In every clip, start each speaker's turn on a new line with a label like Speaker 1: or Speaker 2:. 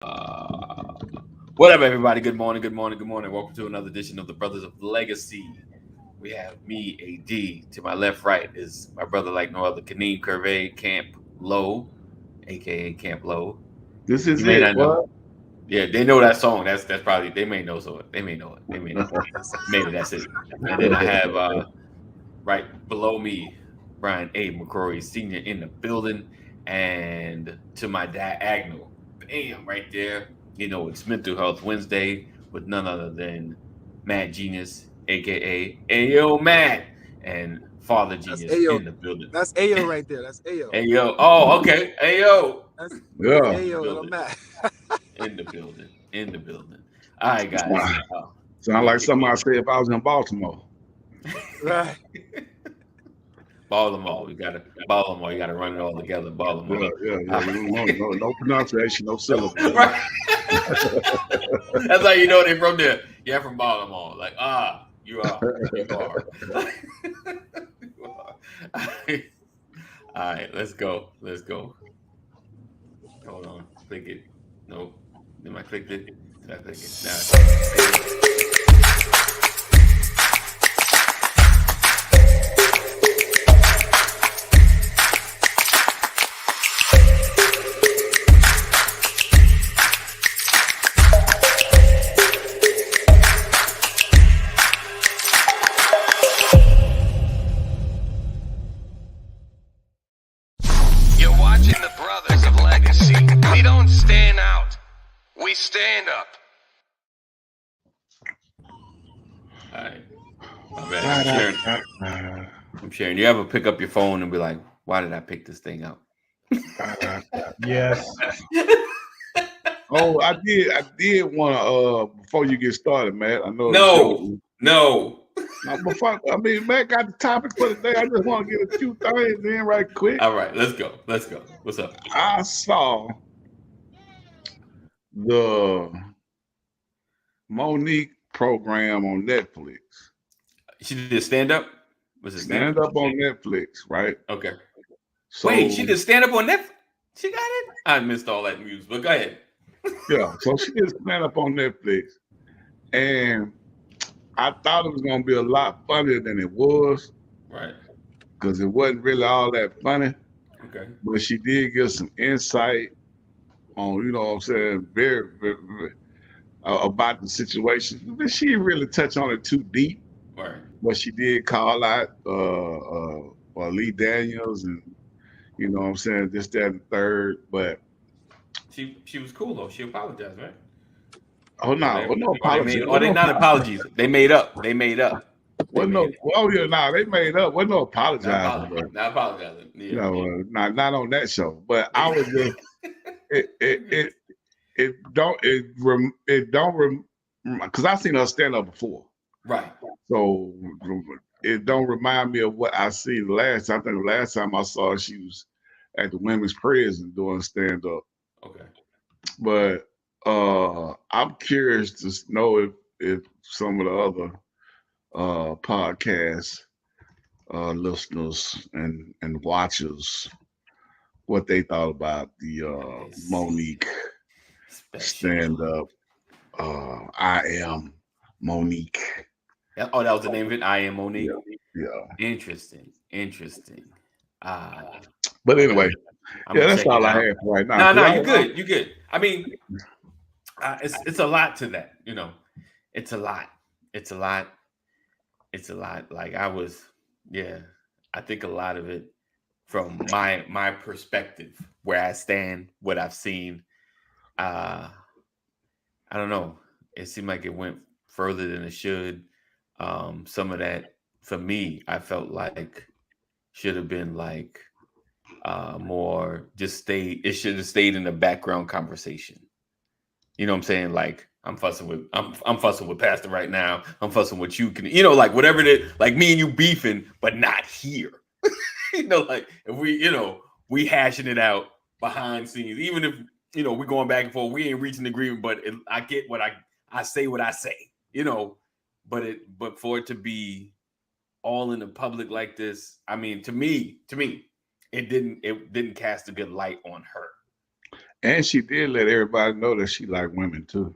Speaker 1: What up, everybody? Good morning, good morning, good morning. Welcome to another edition of the Brothers of Legacy. We have me, AD. To my left, right is my brother like no other, Kaneem Curvey, Camp Low, aka Camp Low.
Speaker 2: This
Speaker 1: You
Speaker 2: is
Speaker 1: may
Speaker 2: it.
Speaker 1: not know.
Speaker 2: What?
Speaker 1: Yeah, they know that song. That's probably they may know so they may know it. They may know it. Maybe that's it. And then I have right below me, Brian A. McCrory Sr. in the building. And to my diagonal, bam, right there. You know, it's Mental Health Wednesday with none other than Mat Jeanius, aka Ayo Matt, and Father
Speaker 3: That's
Speaker 1: Genius
Speaker 3: Ayo.
Speaker 1: in the building.
Speaker 3: That's Ayo right there. That's Ayo.
Speaker 1: Ayo. Oh, okay. Ayo.
Speaker 3: That's
Speaker 2: Yeah.
Speaker 1: In the
Speaker 3: Ayo.
Speaker 1: building.
Speaker 3: And I'm mad.
Speaker 1: In the building. In the building. All right, guys.
Speaker 2: Sound
Speaker 1: We're
Speaker 2: sound
Speaker 1: gonna
Speaker 2: like
Speaker 1: kick
Speaker 2: something I say if I was in Baltimore.
Speaker 3: Right.
Speaker 1: Baltimore. We gotta Baltimore. You gotta run it all together. Baltimore.
Speaker 2: Yeah. No pronunciation, no syllable.
Speaker 1: Right. That's how you know they from there. Yeah, from Baltimore. Like, you are. You are. You are. All right, let's go. Let's go. Hold on. Click it. Nope. Then I clicked it. Did I click it? Nah.
Speaker 4: You're watching the Brothers of Legacy. We don't stand out. We stand up.
Speaker 1: All right. My bad. I'm sharing. You ever pick up your phone and be like, why did I pick this thing up?
Speaker 2: Yes. Oh, I did want to before you get started, Matt. I know
Speaker 1: No.
Speaker 2: Now, before Matt got the topic for today. I just want to get a few things in right quick.
Speaker 1: All right, let's go. Let's go. What's up?
Speaker 2: I saw the Monique program on Netflix.
Speaker 1: She did stand up? Was it
Speaker 2: Stand up on Netflix, right?
Speaker 1: Okay.
Speaker 2: So
Speaker 1: Wait, she did stand up on Netflix? She got it? I missed all that news, but go ahead.
Speaker 2: yeah, so she did stand up on Netflix, and I thought it was gonna be a lot funnier than it was
Speaker 1: Right.
Speaker 2: because it wasn't really all that funny.
Speaker 1: Okay.
Speaker 2: But she did give some insight on, you know what I'm saying, very about the situation. But she didn't really touch on it too deep,
Speaker 1: Right.
Speaker 2: but she did call out Lee Daniels and you know what I'm saying, this, that, and the third. But
Speaker 1: She was cool though. She apologized, right?
Speaker 2: oh no, no apology.
Speaker 1: Or they not apologies. They made up. They made up. They
Speaker 2: Well, no,
Speaker 1: made it.
Speaker 2: oh yeah, nah, they made up. Wasn't no
Speaker 1: Not
Speaker 2: apologizing, but
Speaker 1: apologizing. Not apologizing. Yeah.
Speaker 2: you know, not on that show. But I was just it don't because I seen her stand up before,
Speaker 1: Right.
Speaker 2: so it don't remind me of what I see the last time. I think the last time I saw her, she was at the women's prison doing stand up.
Speaker 1: Okay.
Speaker 2: But I'm curious to know if some of the other podcast listeners and watchers what they thought about the Monique stand up. I am Monique.
Speaker 1: Yeah, oh, that was the name of it. I am Monique.
Speaker 2: Yeah.
Speaker 1: Interesting.
Speaker 2: But anyway,
Speaker 1: I'm
Speaker 2: yeah,
Speaker 1: gonna
Speaker 2: that's
Speaker 1: check
Speaker 2: all
Speaker 1: it
Speaker 2: I
Speaker 1: out.
Speaker 2: have for right now.
Speaker 1: No, you're good. You're good. I mean, it's a lot to that. You know, it's a lot. It's a lot. It's a lot. Like I think a lot of it from my perspective, where I stand, what I've seen. I don't know. It seemed like it went further than it should. Some of that for me, I felt like should have been like more just stay. It should have stayed in the background conversation. You know what I'm saying? Like I'm fussing with Pastor right now. I'm fussing with you. Like whatever it is, like me and you beefing, but not here. Like if we hashing it out behind scenes, even if we're going back and forth, we ain't reaching agreement, but I get what I say what I say, but for it to be all in the public like this, I mean, to me, it didn't cast a good light on her.
Speaker 2: And she did let everybody know that she liked women too.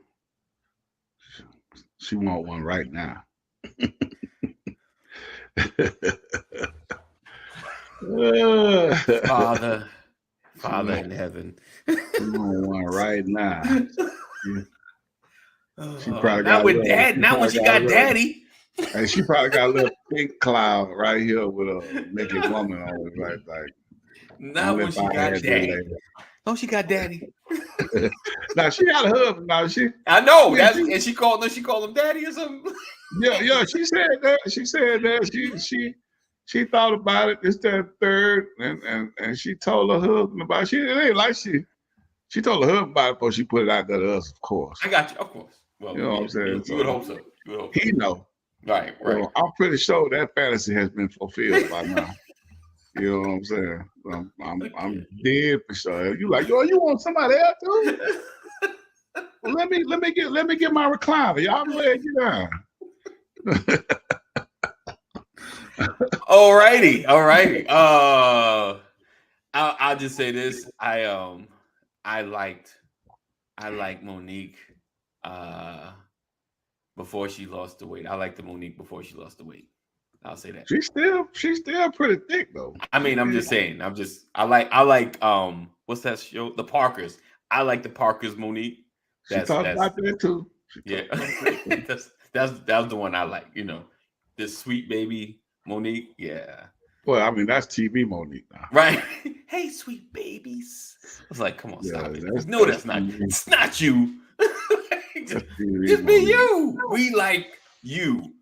Speaker 2: She want one right now.
Speaker 1: Father in heaven.
Speaker 2: She want one right now. She probably
Speaker 1: not
Speaker 2: got
Speaker 1: with dad. Not when she got daddy.
Speaker 2: And she probably got a little pink cloud right here with a naked woman on it, like
Speaker 1: not when she got daddy. Oh, she got daddy.
Speaker 2: Now she got a husband. Now
Speaker 1: I know that's and she called him daddy or something.
Speaker 2: Yeah. She said that. She thought about it. This, that, third, and she told her husband about it. It ain't like she told her husband about it before she put it out there to us. Of course.
Speaker 1: I got you. Of course. Well,
Speaker 2: you know what I'm saying.
Speaker 1: You would hope so.
Speaker 2: He know.
Speaker 1: Right.
Speaker 2: Well, I'm pretty sure that fantasy has been fulfilled by now. You know what I'm saying? I'm dead for sure. You like, yo, you want somebody else too? Well, let me get my recliner. Y'all go ahead, get down.
Speaker 1: Alrighty. I'll just say this. I liked Monique before she lost the weight. I liked the Monique before she lost the weight. I'll say that.
Speaker 2: She's still pretty thick though.
Speaker 1: I mean, I'm just saying. I like what's that show? The Parkers. I like the Parkers Monique.
Speaker 2: She talked about that too.
Speaker 1: Yeah. that's the one I like, you know. This sweet baby Monique. Yeah.
Speaker 2: Well, I mean, that's TV Monique now.
Speaker 1: Right. Hey, sweet babies. I was like, come on, stop it. That's not. It's not you. just be you. We like you.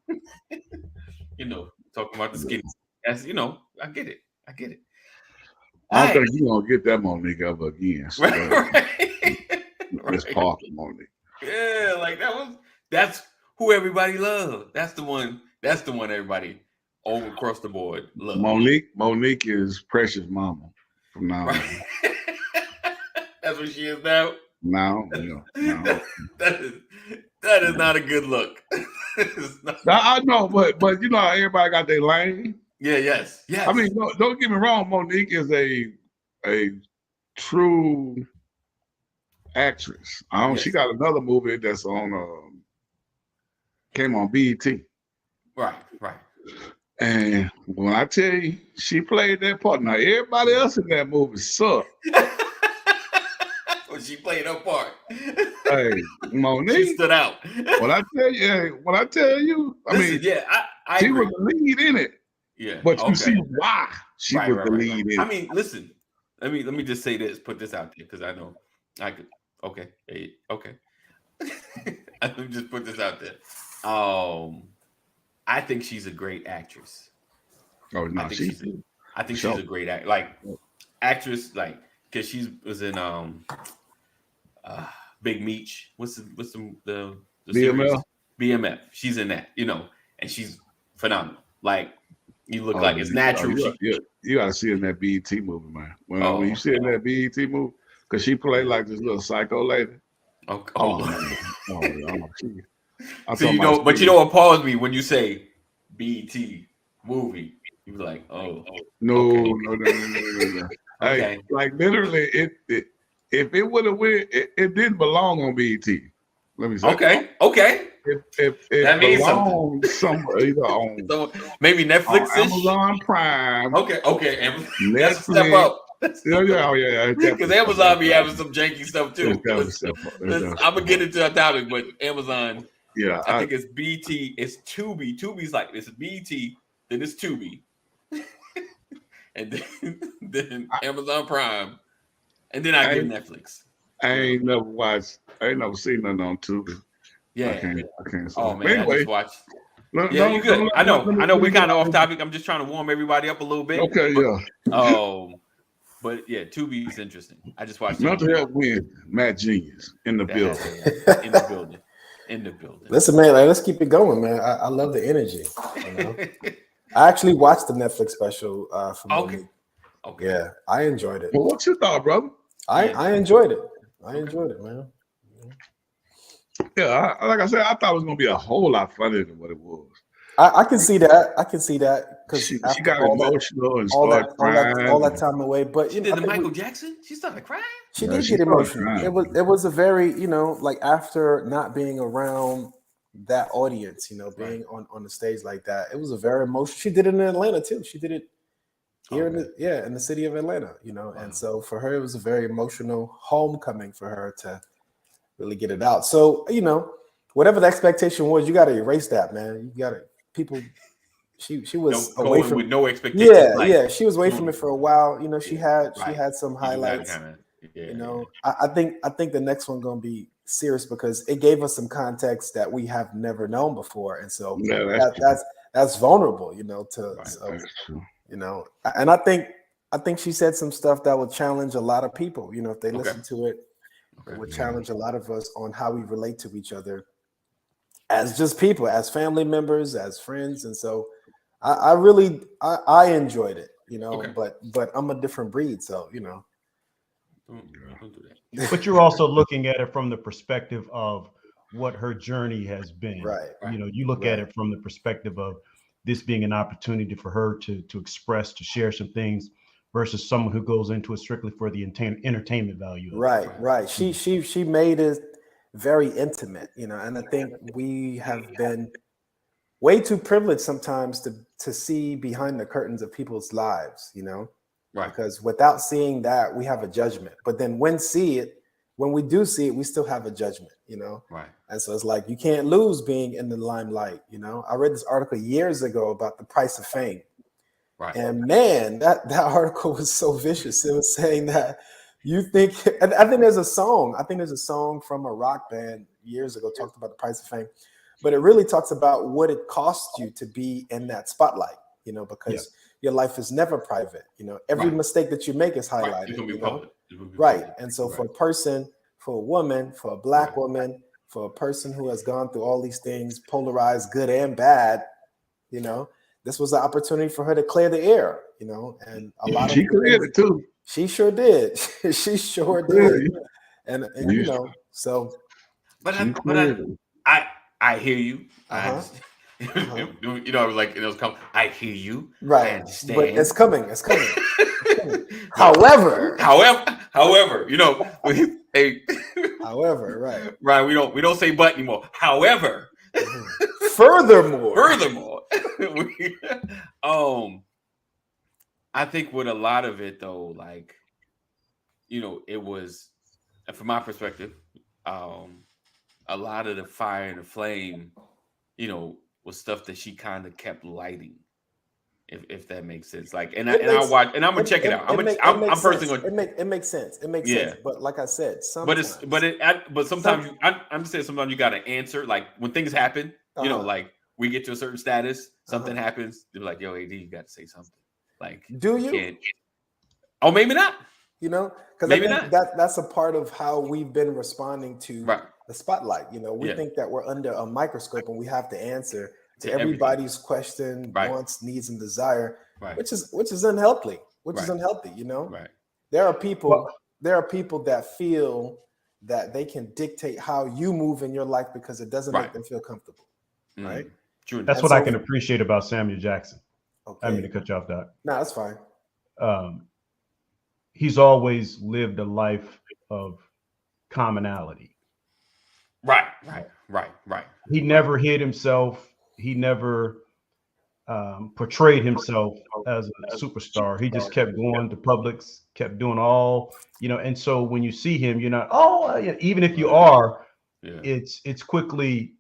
Speaker 1: You know, talking about the skinny. As you know, I get it.
Speaker 2: I don't think you're gonna get that Monique ever again. So Miss Parker Monique.
Speaker 1: Yeah, like that's who everybody loves. That's the one everybody over across the board loves.
Speaker 2: Monique is Precious Mama from now on.
Speaker 1: That's what she is now.
Speaker 2: No.
Speaker 1: That is not a good look.
Speaker 2: I know, but you know how everybody got their lane.
Speaker 1: Yeah, yes.
Speaker 2: I mean, don't get me wrong. Monique is a true actress. She got another movie that's on came on BET.
Speaker 1: Right.
Speaker 2: And when I tell you, she played that part. Now everybody else in that movie sucked.
Speaker 1: Well, she played her part.
Speaker 2: Hey, Monique,
Speaker 1: she stood out.
Speaker 2: When I tell you, I mean,
Speaker 1: yeah, I
Speaker 2: she
Speaker 1: agree.
Speaker 2: was the lead in it.
Speaker 1: Yeah,
Speaker 2: but you see why she was the lead in it.
Speaker 1: I mean, listen, let me just say this, put this out there because I know I could. Okay. Let me just put this out there. I think she's a great actress.
Speaker 2: Oh no,
Speaker 1: I think she's a great actress, like because she was in Big Meech. What's the
Speaker 2: BMF?
Speaker 1: series? BMF. She's in that, you know, and she's phenomenal. Like you look like it's natural.
Speaker 2: You got to see her in that BET movie, man. When you see her in that BET movie, because she played like this little psycho lady.
Speaker 1: So you know what appalls me when you say BET movie. You were like,
Speaker 2: no.
Speaker 1: Okay.
Speaker 2: Hey, like literally, if it would have went, it didn't belong on BET. Let me say.
Speaker 1: Okay.
Speaker 2: If
Speaker 1: that means
Speaker 2: belonged somewhere, either on
Speaker 1: maybe Netflix,
Speaker 2: Amazon Prime.
Speaker 1: Okay.
Speaker 2: Netflix.
Speaker 1: That's a step up.
Speaker 2: Yeah.
Speaker 1: Because Amazon be having some janky stuff too. I'm gonna get into a topic, but Amazon.
Speaker 2: Yeah,
Speaker 1: I think it's BT. It's Tubi. Tubi's like it's BT. Then it's Tubi, and then Amazon Prime, and then I get Netflix.
Speaker 2: I ain't never seen nothing on Tubi.
Speaker 1: Yeah,
Speaker 2: I can't.
Speaker 1: Oh man,
Speaker 2: anyway,
Speaker 1: I just watched. You good? I know. We kind of off topic. I'm just trying to warm everybody up a little bit.
Speaker 2: Okay, yeah.
Speaker 1: But yeah, Tubi is interesting. I just watched.
Speaker 2: Not to help win, Mat Jeanius in the building.
Speaker 1: In the building.
Speaker 3: Listen, man, let's keep it going, man. I love the energy. You know? I actually watched the Netflix special from
Speaker 1: Okay.
Speaker 3: Yeah, I enjoyed it.
Speaker 2: Well, what you thought, brother?
Speaker 3: I enjoyed it. I enjoyed it, man.
Speaker 2: Yeah, like I said, I thought it was gonna be a whole lot funnier than what it was.
Speaker 3: I can see that. I can see that because
Speaker 2: She
Speaker 3: after
Speaker 2: got
Speaker 3: all that,
Speaker 2: emotional and
Speaker 3: all
Speaker 2: started
Speaker 3: that,
Speaker 2: crying.
Speaker 3: all that time away. But
Speaker 1: She did the Michael Jackson. She started crying.
Speaker 3: she
Speaker 2: Yeah,
Speaker 3: did
Speaker 2: she
Speaker 3: get
Speaker 2: started
Speaker 3: emotional.
Speaker 2: crying.
Speaker 3: It was a very, like after not being around that audience, being on the stage like that, it was a very emotional. She did it in Atlanta too. She did it here in the city of Atlanta,
Speaker 1: Wow.
Speaker 3: And so for her, it was a very emotional homecoming for her to really get it out. So, whatever the expectation was, you got to erase that, man. You got to people. She was away from
Speaker 1: with no expectations.
Speaker 3: yeah. She was away from it for a while. She had some
Speaker 1: You gotta
Speaker 3: highlights.
Speaker 1: kinda,
Speaker 3: I think the next one gonna be serious because it gave us some context that we have never known before, and so
Speaker 2: Yeah,
Speaker 3: that's vulnerable, to
Speaker 1: Right.
Speaker 3: so,
Speaker 2: that's true.
Speaker 3: and I think she said some stuff that would challenge a lot of people. If they listen to it, it would challenge a lot of us on how we relate to each other as just people, as family members, as friends, and so I really enjoyed it, but I'm a different breed, so
Speaker 1: Don't do that.
Speaker 5: But you're also looking at it from the perspective of what her journey has been.
Speaker 3: Right.
Speaker 5: You look at it from the perspective of this being an opportunity for her to express, to share some things, versus someone who goes into it strictly for the entertainment value.
Speaker 3: Right. She made it very intimate, and I think we have been way too privileged sometimes to see behind the curtains of people's lives,
Speaker 1: Right.
Speaker 3: Because without seeing that, we have a judgment. But then when we do see it, we still have a judgment,
Speaker 1: Right.
Speaker 3: And so it's like you can't lose being in the limelight, I read this article years ago about the price of fame.
Speaker 1: Right.
Speaker 3: And man, that article was so vicious. It was saying that you think, and I think there's a song from a rock band years ago talked about the price of fame, but it really talks about what it costs you to be in that spotlight, because your life is never private. Every mistake that you make is highlighted.
Speaker 1: Right. It's gonna be public.
Speaker 3: Right. And so for a woman, for a Black woman, for a person who has gone through all these things, polarized, good and bad, this was an opportunity for her to clear the air, and a lot of
Speaker 2: she cleared it too.
Speaker 3: She sure did. She sure did. And so.
Speaker 1: But I hear you. Like it was coming. I hear you.
Speaker 3: Right.
Speaker 1: I understand.
Speaker 3: But it's coming. However, however, right.
Speaker 1: Right. We don't say but anymore. However,
Speaker 3: furthermore,
Speaker 1: I think with a lot of it though, like, it was, from my perspective, a lot of the fire and the flame, was stuff that she kind of kept lighting, if that makes sense. Like, I'm gonna check it out. I'm personally going.
Speaker 3: It makes sense. It makes sense. But like I said, sometimes.
Speaker 1: But sometimes I'm saying sometimes you got to answer. Like when things happen, like we get to a certain status, something happens. They're like, "Yo, AD, you got to say something." Like,
Speaker 3: do you?
Speaker 1: Oh, maybe not.
Speaker 3: Because I think that's a part of how we've been responding to the spotlight. We think that we're under a microscope and we have to answer to everybody's question, wants, needs, and desire, which is unhealthy.
Speaker 1: Right.
Speaker 3: There are people that feel that they can dictate how you move in your life because it doesn't make them feel comfortable. Right.
Speaker 1: True.
Speaker 5: That's what I can appreciate about Samuel Jackson.
Speaker 3: Okay.
Speaker 5: I mean to cut you off, Doc.
Speaker 3: No, that's fine.
Speaker 5: He's always lived a life of commonality.
Speaker 1: Right.
Speaker 5: He never hid himself. He never portrayed himself as a superstar. He just kept going to Publix, kept doing all, and so when you see him, you're not, even if you are, it's quickly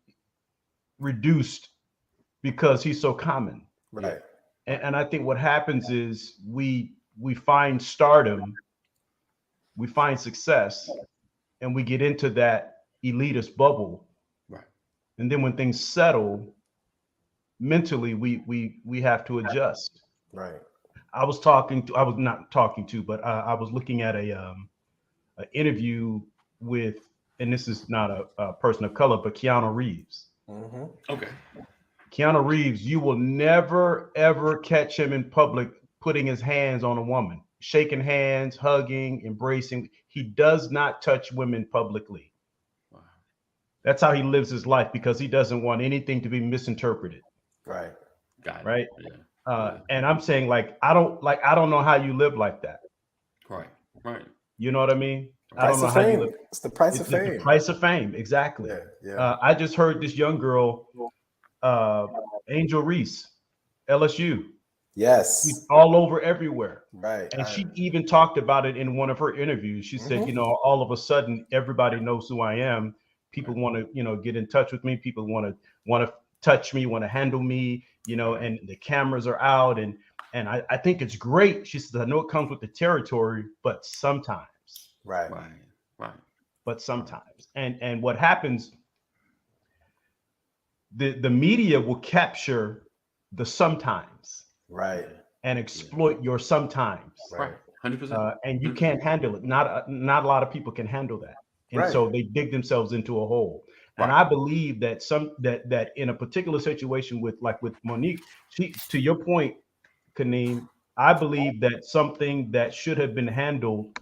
Speaker 5: reduced because he's so common.
Speaker 3: Right.
Speaker 5: And I think what happens is we find stardom, we find success, and we get into that elitist bubble.
Speaker 1: Right.
Speaker 5: And then when things settle, mentally we have to adjust.
Speaker 3: Right.
Speaker 5: I was looking at a interview with, and this is not a person of color, but Keanu Reeves.
Speaker 3: Mm-hmm.
Speaker 1: Okay.
Speaker 5: Keanu Reeves, you will never, ever catch him in public putting his hands on a woman, shaking hands, hugging, embracing. He does not touch women publicly. Wow. That's how he lives his life because he doesn't want anything to be misinterpreted.
Speaker 3: Right.
Speaker 1: Got it.
Speaker 5: Right.
Speaker 1: Yeah.
Speaker 5: And I'm saying like I don't know how you live like that.
Speaker 1: Right. Right.
Speaker 5: You know what I mean? I
Speaker 3: Price
Speaker 5: don't know
Speaker 3: of
Speaker 5: how you
Speaker 3: fame.
Speaker 5: live.
Speaker 3: It's the price of
Speaker 5: It's the
Speaker 3: fame.
Speaker 5: price of fame. Exactly.
Speaker 3: Yeah. Yeah.
Speaker 5: I just heard this young girl, Angel Reese, LSU.
Speaker 3: Yes.
Speaker 5: She's all over everywhere.
Speaker 3: Right.
Speaker 5: And she even talked about it in one of her interviews. She said, you know, all of a sudden everybody knows who I am. People want to, you know, get in touch with me. People want to touch me, want to handle me, you know, and the cameras are out. And I think it's great. She said, I know it comes with the territory, but sometimes.
Speaker 3: Right.
Speaker 5: But sometimes. And what happens, the media will capture the sometimes.
Speaker 3: Right.
Speaker 5: And exploit your sometimes.
Speaker 1: Right. 100%.
Speaker 5: And you can't handle it. Not a lot of people can handle that. And so they dig themselves into a hole. And I believe that that in a particular situation with Monique, to your point, Kaneem, I believe that something that should have been handled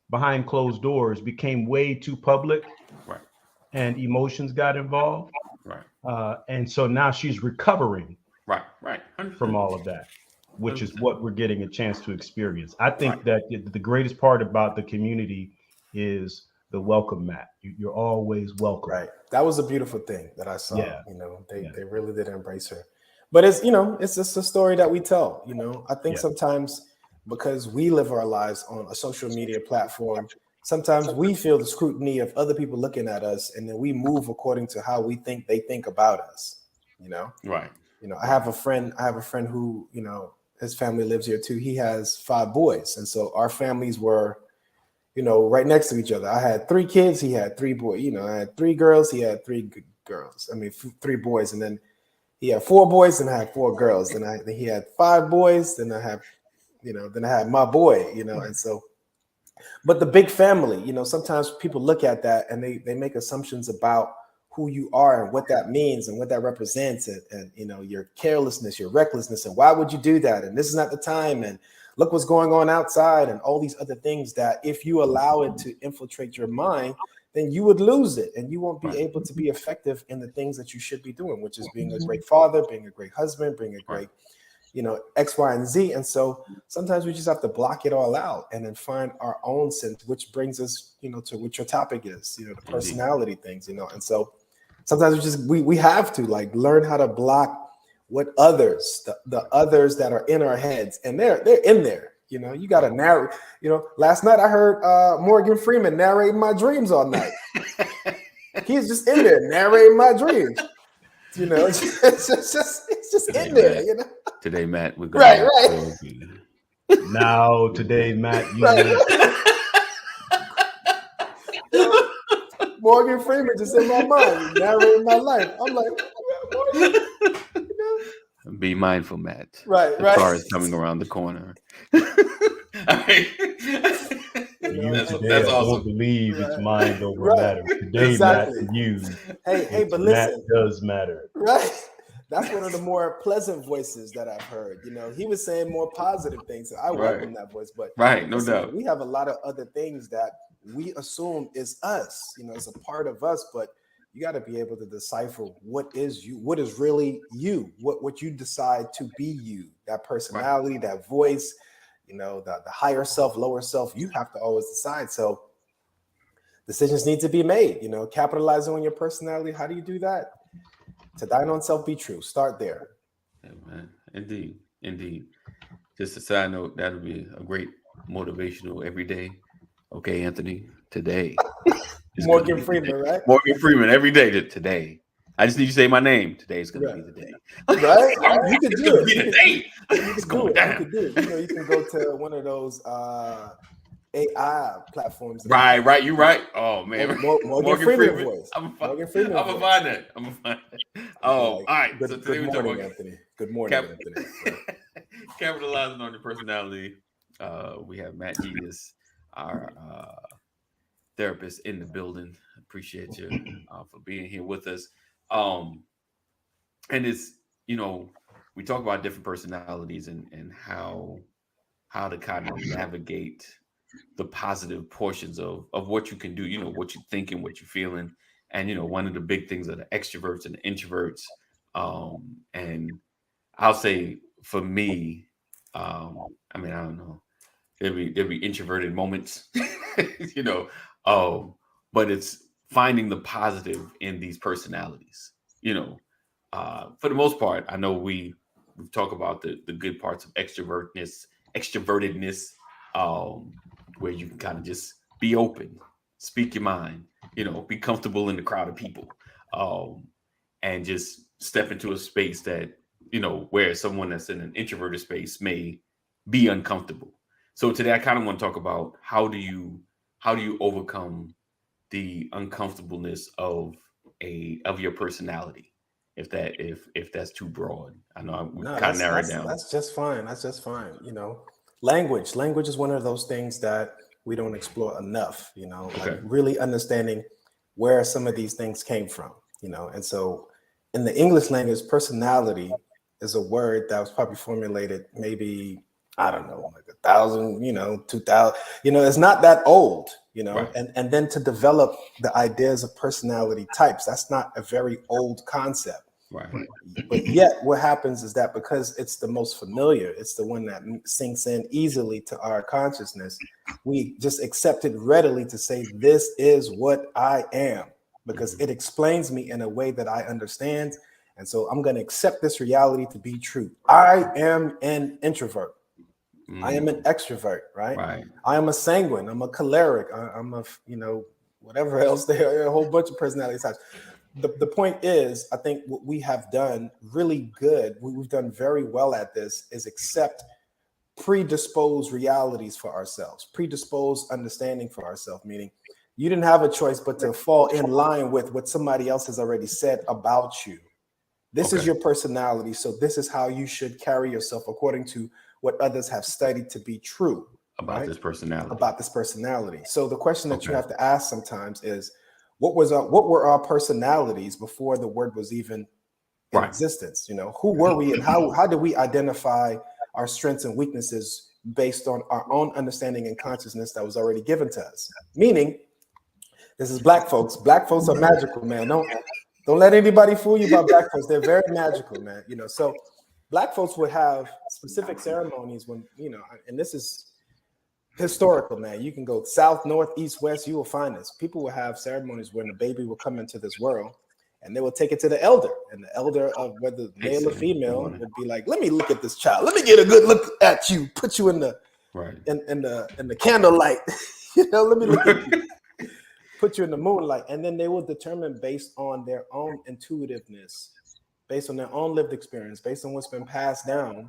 Speaker 5: behind closed doors became way too public.
Speaker 1: Right.
Speaker 5: And emotions got involved.
Speaker 1: Right.
Speaker 5: And so now she's recovering.
Speaker 1: Right. 100%.
Speaker 5: From all of that, which is what we're getting a chance to experience. I think that the greatest part about the community is the welcome mat. You're always welcome.
Speaker 3: Right. That was a beautiful thing that I saw.
Speaker 5: Yeah.
Speaker 3: You know, they really did embrace her. But it's, you know, it's just a story that we tell. You know, I think sometimes because we live our lives on a social media platform, sometimes we feel the scrutiny of other people looking at us, and then we move according to how we think they think about us. You know.
Speaker 1: Right.
Speaker 3: You know, I have a friend who, you know, his family lives here too. He has 5 boys. And so our families were, you know, right next to each other. I had 3 kids. He had 3 boys. You know, I had 3 girls. He had 3 girls. I mean, 3 boys. And then he had 4 boys and I had 4 girls. Then he had 5 boys. Then I have, you know, then I had my boy, you know, and so, but the big family, you know, sometimes people look at that and they make assumptions about who you are and what that means and what that represents, and you know, your carelessness, your recklessness, and why would you do that, and this is not the time, and look what's going on outside, and all these other things that if you allow it to infiltrate your mind, then you would lose it and you won't be able to be effective in the things that you should be doing, which is being a great father, being a great husband, being a great, you know, X, Y, and Z. And so sometimes we just have to block it all out and then find our own sense, which brings us, you know, to what your topic is, you know, the personality things, you know. And so sometimes we have to like learn how to block what others, the others that are in our heads, and they're in there. You know, you got to narrate. You know, last night I heard Morgan Freeman narrating my dreams all night. He's just in there narrating my dreams. You know, it's just in there.
Speaker 1: Matt,
Speaker 3: you know.
Speaker 1: Today, Matt, we're going
Speaker 3: right.
Speaker 5: Now, today, Matt, you
Speaker 3: Morgan Freeman just in my mind, narrating my life. I'm like, Morgan, you know?
Speaker 1: Be mindful, Matt.
Speaker 3: Right.
Speaker 1: The car is coming around the corner.
Speaker 5: That's awesome. Don't believe it's mind over matter. Today, Matt, you.
Speaker 3: Hey, but listen,
Speaker 5: Matt does matter.
Speaker 3: Right. That's one of the more pleasant voices that I've heard. You know, he was saying more positive things. So I welcome that voice. But
Speaker 1: no doubt.
Speaker 3: We have a lot of other things that we assume is us, you know, it's a part of us, but you got to be able to decipher what is you, what is really you, what you decide to be you, that personality, that voice, you know, the higher self, lower self, you have to always decide. So decisions need to be made, you know, capitalizing on your personality. How do you do that? To thine own self be true. Start there.
Speaker 1: Yeah, man. Indeed. Just a side note, that'll be a great motivational every day. Okay, Anthony, today.
Speaker 3: Morgan Freeman, right?
Speaker 1: Morgan Freeman every day. Today. I just need you to say my name. Today's going to be the day.
Speaker 3: Right? You could do it.
Speaker 1: It's going down.
Speaker 3: You could do it. You know, you can go to one of those AI platforms.
Speaker 1: Right. You're right. Oh, man.
Speaker 3: Morgan Freeman voice.
Speaker 1: I'm going to find that. All right.
Speaker 3: Good morning, Anthony. Good morning, Anthony.
Speaker 1: Capitalizing on your personality. We have Mat Jeanius, our therapist in the building. Appreciate you for being here with us. And it's, you know, we talk about different personalities and how to kind of navigate the positive portions of what you can do, you know, what you're thinking, what you're feeling. And, you know, one of the big things are the extroverts and the introverts. And I'll say for me, I mean, I don't know. There'll be introverted moments, you know, but it's finding the positive in these personalities, you know. For the most part, I know we talk about the good parts of extrovertedness, where you can kind of just be open, speak your mind, you know, be comfortable in the crowd of people, and just step into a space that, you know, where someone that's in an introverted space may be uncomfortable. So today I kind of want to talk about how do you overcome the uncomfortableness of your personality, if that's too broad. I know we kind of narrowed it down.
Speaker 3: That's just fine. That's just fine. You know, language is one of those things that we don't explore enough, you know, like really understanding where some of these things came from, you know. And so in the English language, personality is a word that was probably formulated maybe, I don't know, like 1,000, you know, 2,000, you know, it's not that old, you know.
Speaker 1: Right.
Speaker 3: And then to develop the ideas of personality types, that's not a very old concept.
Speaker 1: Right.
Speaker 3: But yet what happens is that because it's the most familiar, it's the one that sinks in easily to our consciousness, we just accept it readily to say, this is what I am, because it explains me in a way that I understand. And so I'm going to accept this reality to be true. I am an introvert. I am an extrovert, right? I am a sanguine. I'm a choleric. I'm a, you know, whatever else. There are a whole bunch of personality types. The point is, I think what we have done really good, we've done very well at this, is accept predisposed realities for ourselves, predisposed understanding for ourselves, meaning you didn't have a choice but to fall in line with what somebody else has already said about you. This is your personality, so this is how you should carry yourself according to what others have studied to be true
Speaker 1: about this personality.
Speaker 3: So the question that you have to ask sometimes is, what were our personalities before the word was even in existence? You know, who were we, and how do we identify our strengths and weaknesses based on our own understanding and consciousness that was already given to us? Meaning, this is Black folks. Black folks are magical, man. Don't let anybody fool you about Black folks. They're very magical, man. You know, so Black folks would have specific ceremonies when, you know, and this is historical, man. You can go south, north, east, west. You will find this. People will have ceremonies when the baby will come into this world, and they will take it to the elder, and the elder of whether male or female would be like, "Let me look at this child. Let me get a good look at you. Put you in the in the candlelight. You know, let me look at you. Put you in the moonlight." And then they will determine based on their own intuitiveness, based on their own lived experience, based on what's been passed down,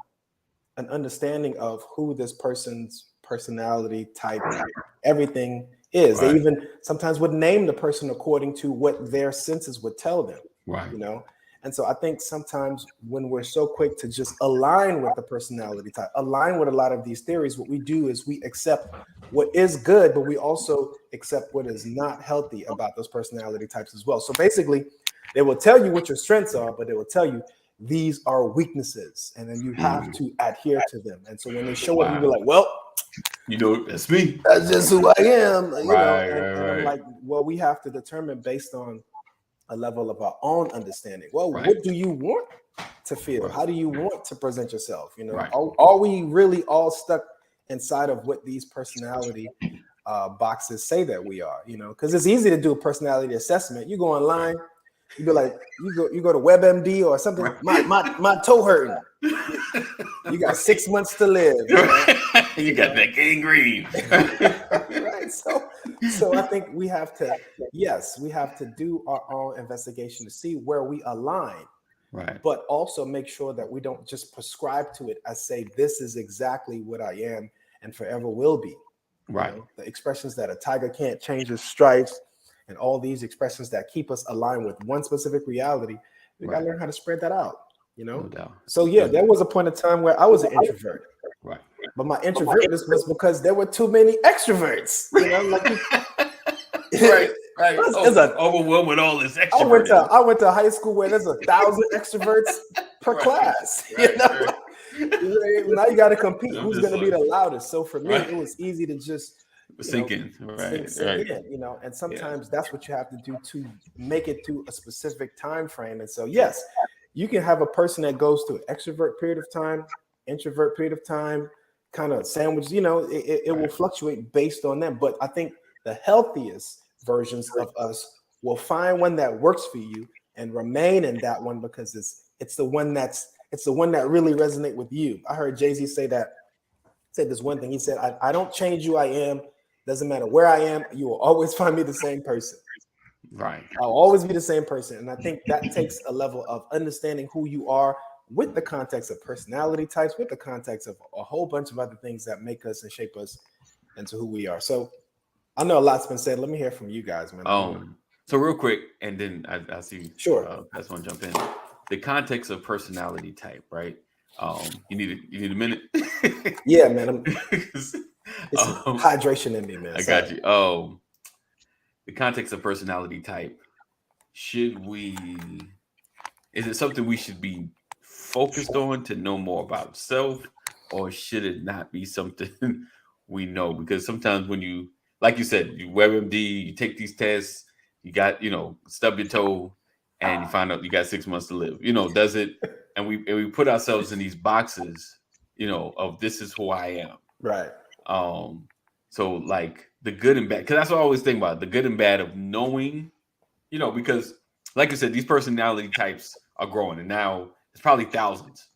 Speaker 3: an understanding of who this person's personality type, everything is. They even sometimes would name the person according to what their senses would tell them. You know, and so I think sometimes when we're so quick to just align with the personality type, align with a lot of these theories, what we do is we accept what is good, but we also accept what is not healthy about those personality types as well. So basically, they will tell you what your strengths are, but they will tell you these are weaknesses, and then you have to adhere to them. And so when they show up, you be like, well,
Speaker 1: you know, that's me.
Speaker 3: That's just who I am. You know? And I'm like, well, we have to determine based on a level of our own understanding. Well, what do you want to feel? How do you want to present yourself? You know, are we really all stuck inside of what these personality boxes say that we are? You know, because it's easy to do a personality assessment. You go online, you be like, you go to WebMD or something. My toe hurting. You got 6 months to live. You know?
Speaker 1: You got that gangrene.
Speaker 3: Right. So I think we have to do our own investigation to see where we align. But also make sure that we don't just prescribe to it. I say, this is exactly what I am and forever will be. You know, the expressions that a tiger can't change his stripes, and all these expressions that keep us aligned with one specific reality, we got to learn how to spread that out, you know? So there was a point in time where I was an introvert. But my introvertness was because there were too many extroverts, you know? Like,
Speaker 1: It's overwhelmed with all this extroverts.
Speaker 3: I went to high school where there's 1,000 extroverts per class, you know? Now you got to compete. Who's going to be the loudest? So for me, it was easy to just
Speaker 1: sink in,
Speaker 3: you know, and sometimes that's what you have to do to make it to a specific time frame. And so, yes, you can have a person that goes through an extrovert period of time, introvert period of time, kind of sandwich, it will fluctuate based on them. But I think the healthiest versions of us will find one that works for you and remain in that one, because it's the one that really resonate with you. I heard Jay-Z said this one thing. He said, I don't change who I am. Doesn't matter where I am, you will always find me the same person.
Speaker 1: Right.
Speaker 3: I'll always be the same person. And I think that takes a level of understanding who you are with the context of personality types, with the context of a whole bunch of other things that make us and shape us into who we are. So I know a lot's been said. Let me hear from you guys, man.
Speaker 1: So real quick, and then I'll see.
Speaker 3: Sure.
Speaker 1: That's one jump in. The context of personality type, right? You need a minute.
Speaker 3: Yeah, man. It's hydration in me, man.
Speaker 1: I got you. The context of personality type. Is it something we should be focused on to know more about self, or should it not be something we know? Because sometimes when you, like you said, you WebMD, you take these tests, you got, stub your toe, and you find out you got 6 months to live. Does it? And we put ourselves in these boxes, of this is who I am.
Speaker 3: Right.
Speaker 1: So like the good and bad, because that's what I always think about, the good and bad of knowing, because like you said, these personality types are growing, and now it's probably thousands,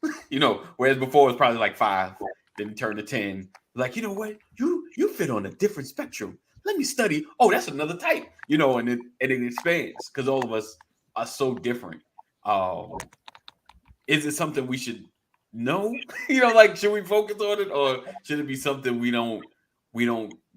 Speaker 1: whereas before it was probably like 5, then it turned to 10. Like, you know what, you fit on a different spectrum. Let me study. Oh, that's another type, and it expands because all of us are so different. Is it something we should know? Like, should we focus on it, or should it be something we don't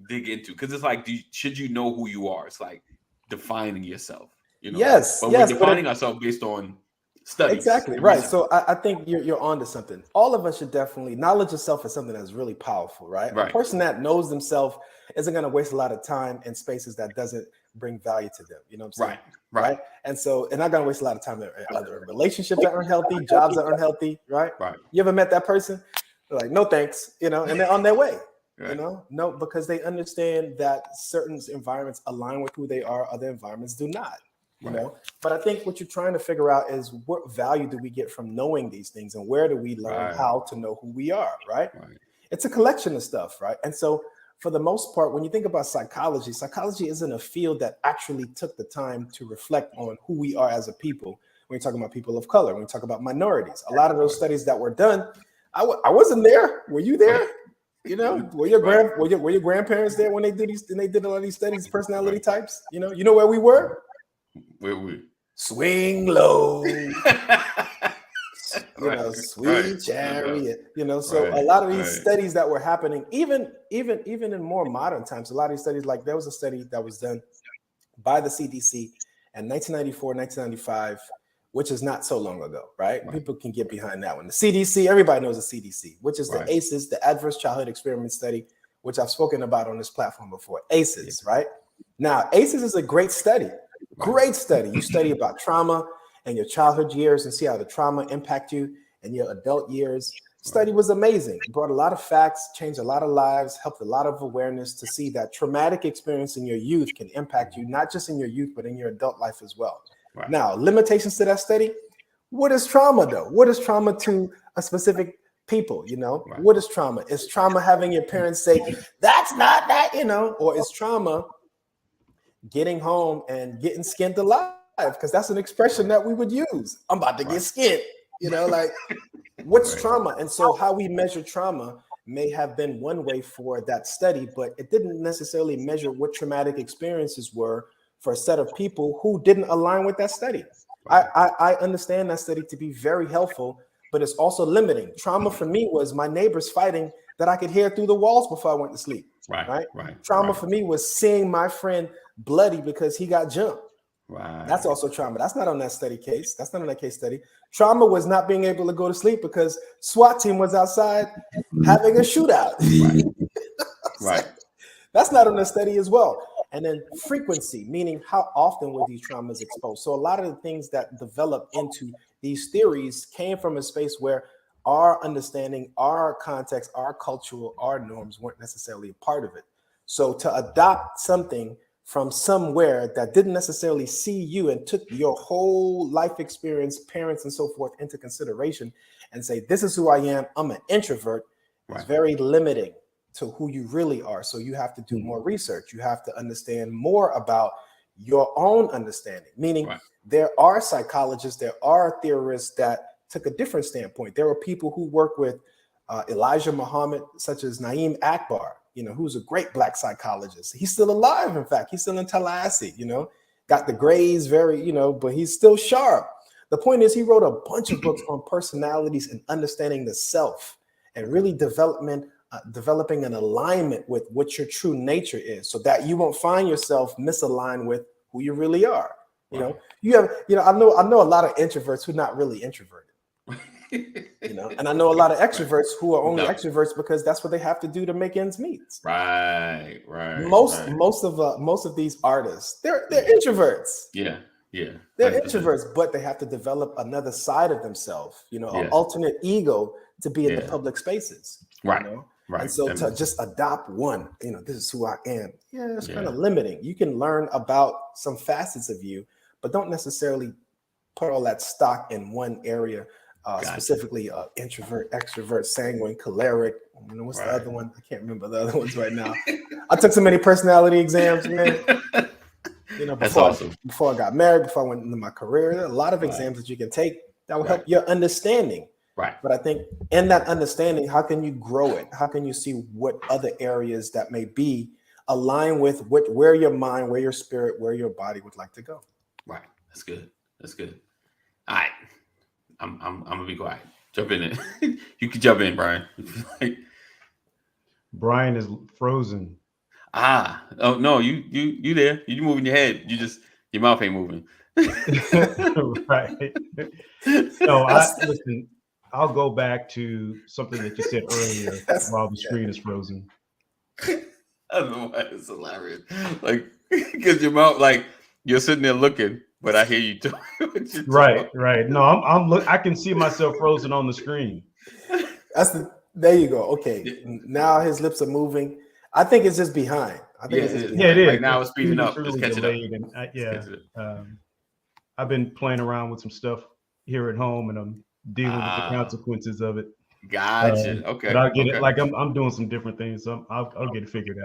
Speaker 1: dig into? Because it's like, should you know who you are? It's like defining yourself.
Speaker 3: Yes,
Speaker 1: but we're defining ourselves based on studies.
Speaker 3: Exactly right. So I think you're onto something. All of us should definitely knowledge of self is something that's really powerful, right? A person that knows themselves isn't going to waste a lot of time in spaces that doesn't bring value to them. You know what I'm saying? Right. And so, and not going to waste a lot of time in other relationships that aren't healthy, jobs that aren't healthy, right? You ever met that person? They're like, no, thanks, and they're on their way. No, because they understand that certain environments align with who they are, other environments do not. But I think what you're trying to figure out is what value do we get from knowing these things, and where do we learn how to know who we are, right? It's a collection of stuff, right? And so for the most part, when you think about psychology isn't a field that actually took the time to reflect on who we are as a people. When you're talking about people of color, when you talk about minorities, a lot of those studies that were done, I wasn't there. Were you there? Were your grandparents there when they did these? And they did a lot of these studies, personality types. You know where we were.
Speaker 1: Where we
Speaker 3: swing low, sweet chariot. So a lot of these studies that were happening, even in more modern times, a lot of these studies, like there was a study that was done by the CDC in 1994, 1995, which is not so long ago, right? People can get behind that one. The CDC, everybody knows the CDC, which is the ACEs, the Adverse Childhood Experiment Study, which I've spoken about on this platform before. ACEs, right? Now, ACEs is a great study. Great study. You study about trauma and your childhood years and see how the trauma impact you in your adult years. Study was amazing. It brought a lot of facts, changed a lot of lives, helped a lot of awareness to see that traumatic experience in your youth can impact you, not just in your youth, but in your adult life as well. Now, limitations to that study. What is trauma though? What is trauma to a specific people? What is trauma? Is trauma having your parents say, that's not that, or is trauma getting home and getting skinned alive? Because that's an expression that we would use. I'm about to get skinned, like what's trauma? And so how we measure trauma may have been one way for that study, but it didn't necessarily measure what traumatic experiences were for a set of people who didn't align with that study. I understand that study to be very helpful, but it's also limiting. Trauma for me was my neighbors fighting that I could hear through the walls before I went to sleep. Trauma for me was seeing my friend bloody because he got jumped. That's also trauma. That's not on that study case. That's not on that case study. Trauma was not being able to go to sleep because SWAT team was outside having a shootout. That's not on the study as well. And then frequency, meaning how often were these traumas exposed? So a lot of the things that develop into these theories came from a space where our understanding, our context, our cultural, our norms weren't necessarily a part of it. So to adopt something from somewhere that didn't necessarily see you and took your whole life experience, parents and so forth into consideration and say, this is who I am, I'm an introvert, it's very limiting to who you really are. So you have to do more research. You have to understand more about your own understanding, meaning there are psychologists, there are theorists that took a different standpoint. There are people who work with Elijah Muhammad, such as Naeem Akbar, who's a great Black psychologist. He's still alive. In fact, he's still in Tallahassee, got the grays very, but he's still sharp. The point is he wrote a bunch of books on personalities and understanding the self and really developing an alignment with what your true nature is so that you won't find yourself misaligned with who you really are. I know a lot of introverts who are not really introverted. And I know a lot of extroverts who are only extroverts because that's what they have to do to make ends meet.
Speaker 1: Right.
Speaker 3: Most of these artists, they're introverts.
Speaker 1: Yeah.
Speaker 3: They're introverts, but they have to develop another side of themselves, an alternate ego to be in the public spaces.
Speaker 1: Right.
Speaker 3: And so to just adopt one, this is who I am. Yeah, it's kind of limiting. You can learn about some facets of you, but don't necessarily put all that stock in one area. Specifically introvert, extrovert, sanguine, choleric. What's the other one? I can't remember the other ones right now. I took so many personality exams, man. Before I got married, before I went into my career, there are a lot of exams that you can take that will help your understanding.
Speaker 1: Right.
Speaker 3: But I think in that understanding, how can you grow it? How can you see what other areas that may be aligned with where your mind, where your spirit, where your body would like to go?
Speaker 1: Right. That's good. All right. I'm gonna be quiet. Jump in it. You can jump in, Brian.
Speaker 5: Brian is frozen.
Speaker 1: Oh no, you there. You moving your head. Your mouth ain't moving.
Speaker 5: Right. No, listen, I'll go back to something that you said earlier while the screen is frozen.
Speaker 1: I don't know why it's hilarious. Because your mouth, you're sitting there looking, but I hear you talking.
Speaker 5: Right. No, I can see myself frozen on the screen.
Speaker 3: There you go. Okay, now his lips are moving. I think it's just behind.
Speaker 5: It is.
Speaker 1: Now it's speeding up. It's catching
Speaker 5: up. I've been playing around with some stuff here at home, and I'm dealing with the consequences of it.
Speaker 1: Gotcha. Okay.
Speaker 5: But I'll get it. I'm doing some different things, so I'll get it figured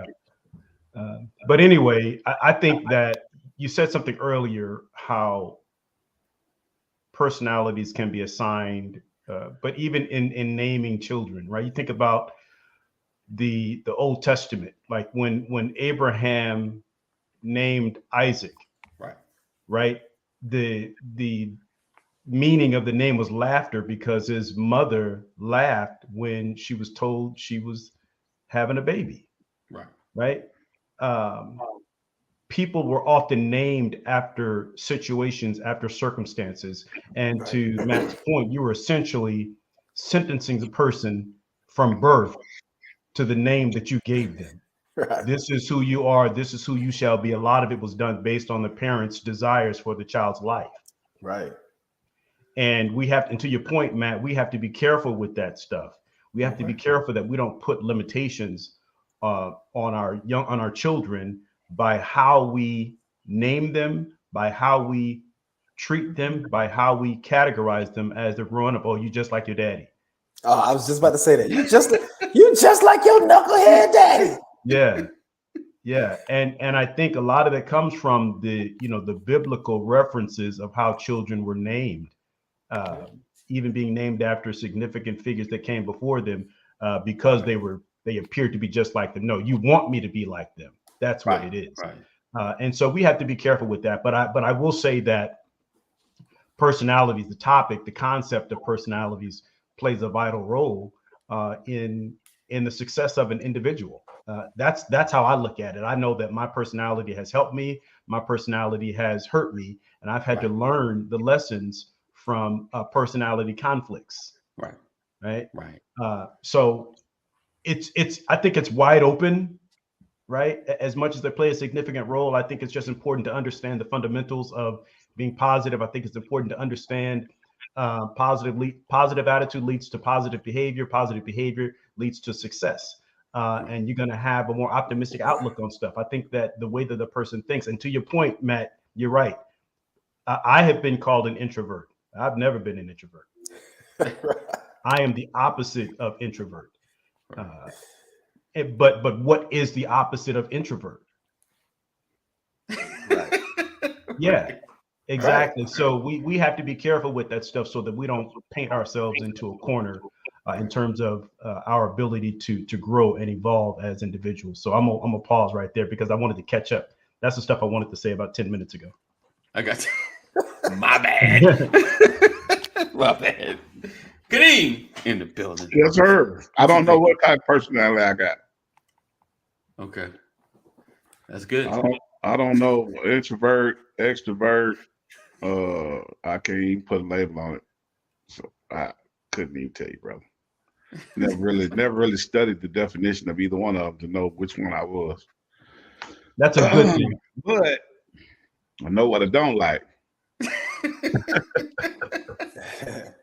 Speaker 5: out. But anyway, I think that you said something earlier, how personalities can be assigned, but even in naming children, right? You think about the Old Testament, like when Abraham named Isaac, right? The meaning of the name was laughter because his mother laughed when she was told she was having a baby, right? People were often named after situations, after circumstances. And to Matt's point, you were essentially sentencing the person from birth to the name that you gave them. Right. This is who you are. This is who you shall be. A lot of it was done based on the parents' desires for the child's life.
Speaker 3: Right.
Speaker 5: And and to your point, Matt, we have to be careful with that stuff. We have to be careful that we don't put limitations on our children by how we name them, by how we treat them, by how we categorize them as they're growing up. Oh, you just like your daddy.
Speaker 3: Oh, I was just about to say that. You just like your knucklehead daddy.
Speaker 5: Yeah. And I think a lot of it comes from the biblical references of how children were named, even being named after significant figures that came before them, because they appeared to be just like them. No, you want me to be like them. That's what it is. Right. And so we have to be careful with that. But I will say that personalities, the concept of personalities plays a vital role in the success of an individual. That's how I look at it. I know that my personality has helped me. My personality has hurt me. And I've had to learn the lessons from personality conflicts. Right. So I think it's wide open. Right. As much as they play a significant role, I think it's just important to understand the fundamentals of being positive. I think it's important to understand positive attitude leads to positive behavior leads to success. and you're going to have a more optimistic outlook on stuff. I think that the way that the person thinks, and to your point, Matt, you're right. I have been called an introvert. I've never been an introvert. I am the opposite of introvert. But what is the opposite of introvert?
Speaker 3: Right.
Speaker 5: Yeah, exactly. Right. So we have to be careful with that stuff so that we don't paint ourselves into a corner in terms of our ability to grow and evolve as individuals. So I'm gonna pause right there because I wanted to catch up. That's the stuff I wanted to say about 10 minutes ago.
Speaker 1: I got you. My bad. My bad. Kadeem in the building.
Speaker 2: Yes, sir. I don't know what type of personality I got.
Speaker 1: Okay. That's good.
Speaker 2: I don't know. Introvert, extrovert. I can't even put a label on it. So I couldn't even tell you, brother. Never really studied the definition of either one of them to know which one I was.
Speaker 5: That's a good thing.
Speaker 2: But I know what I don't like.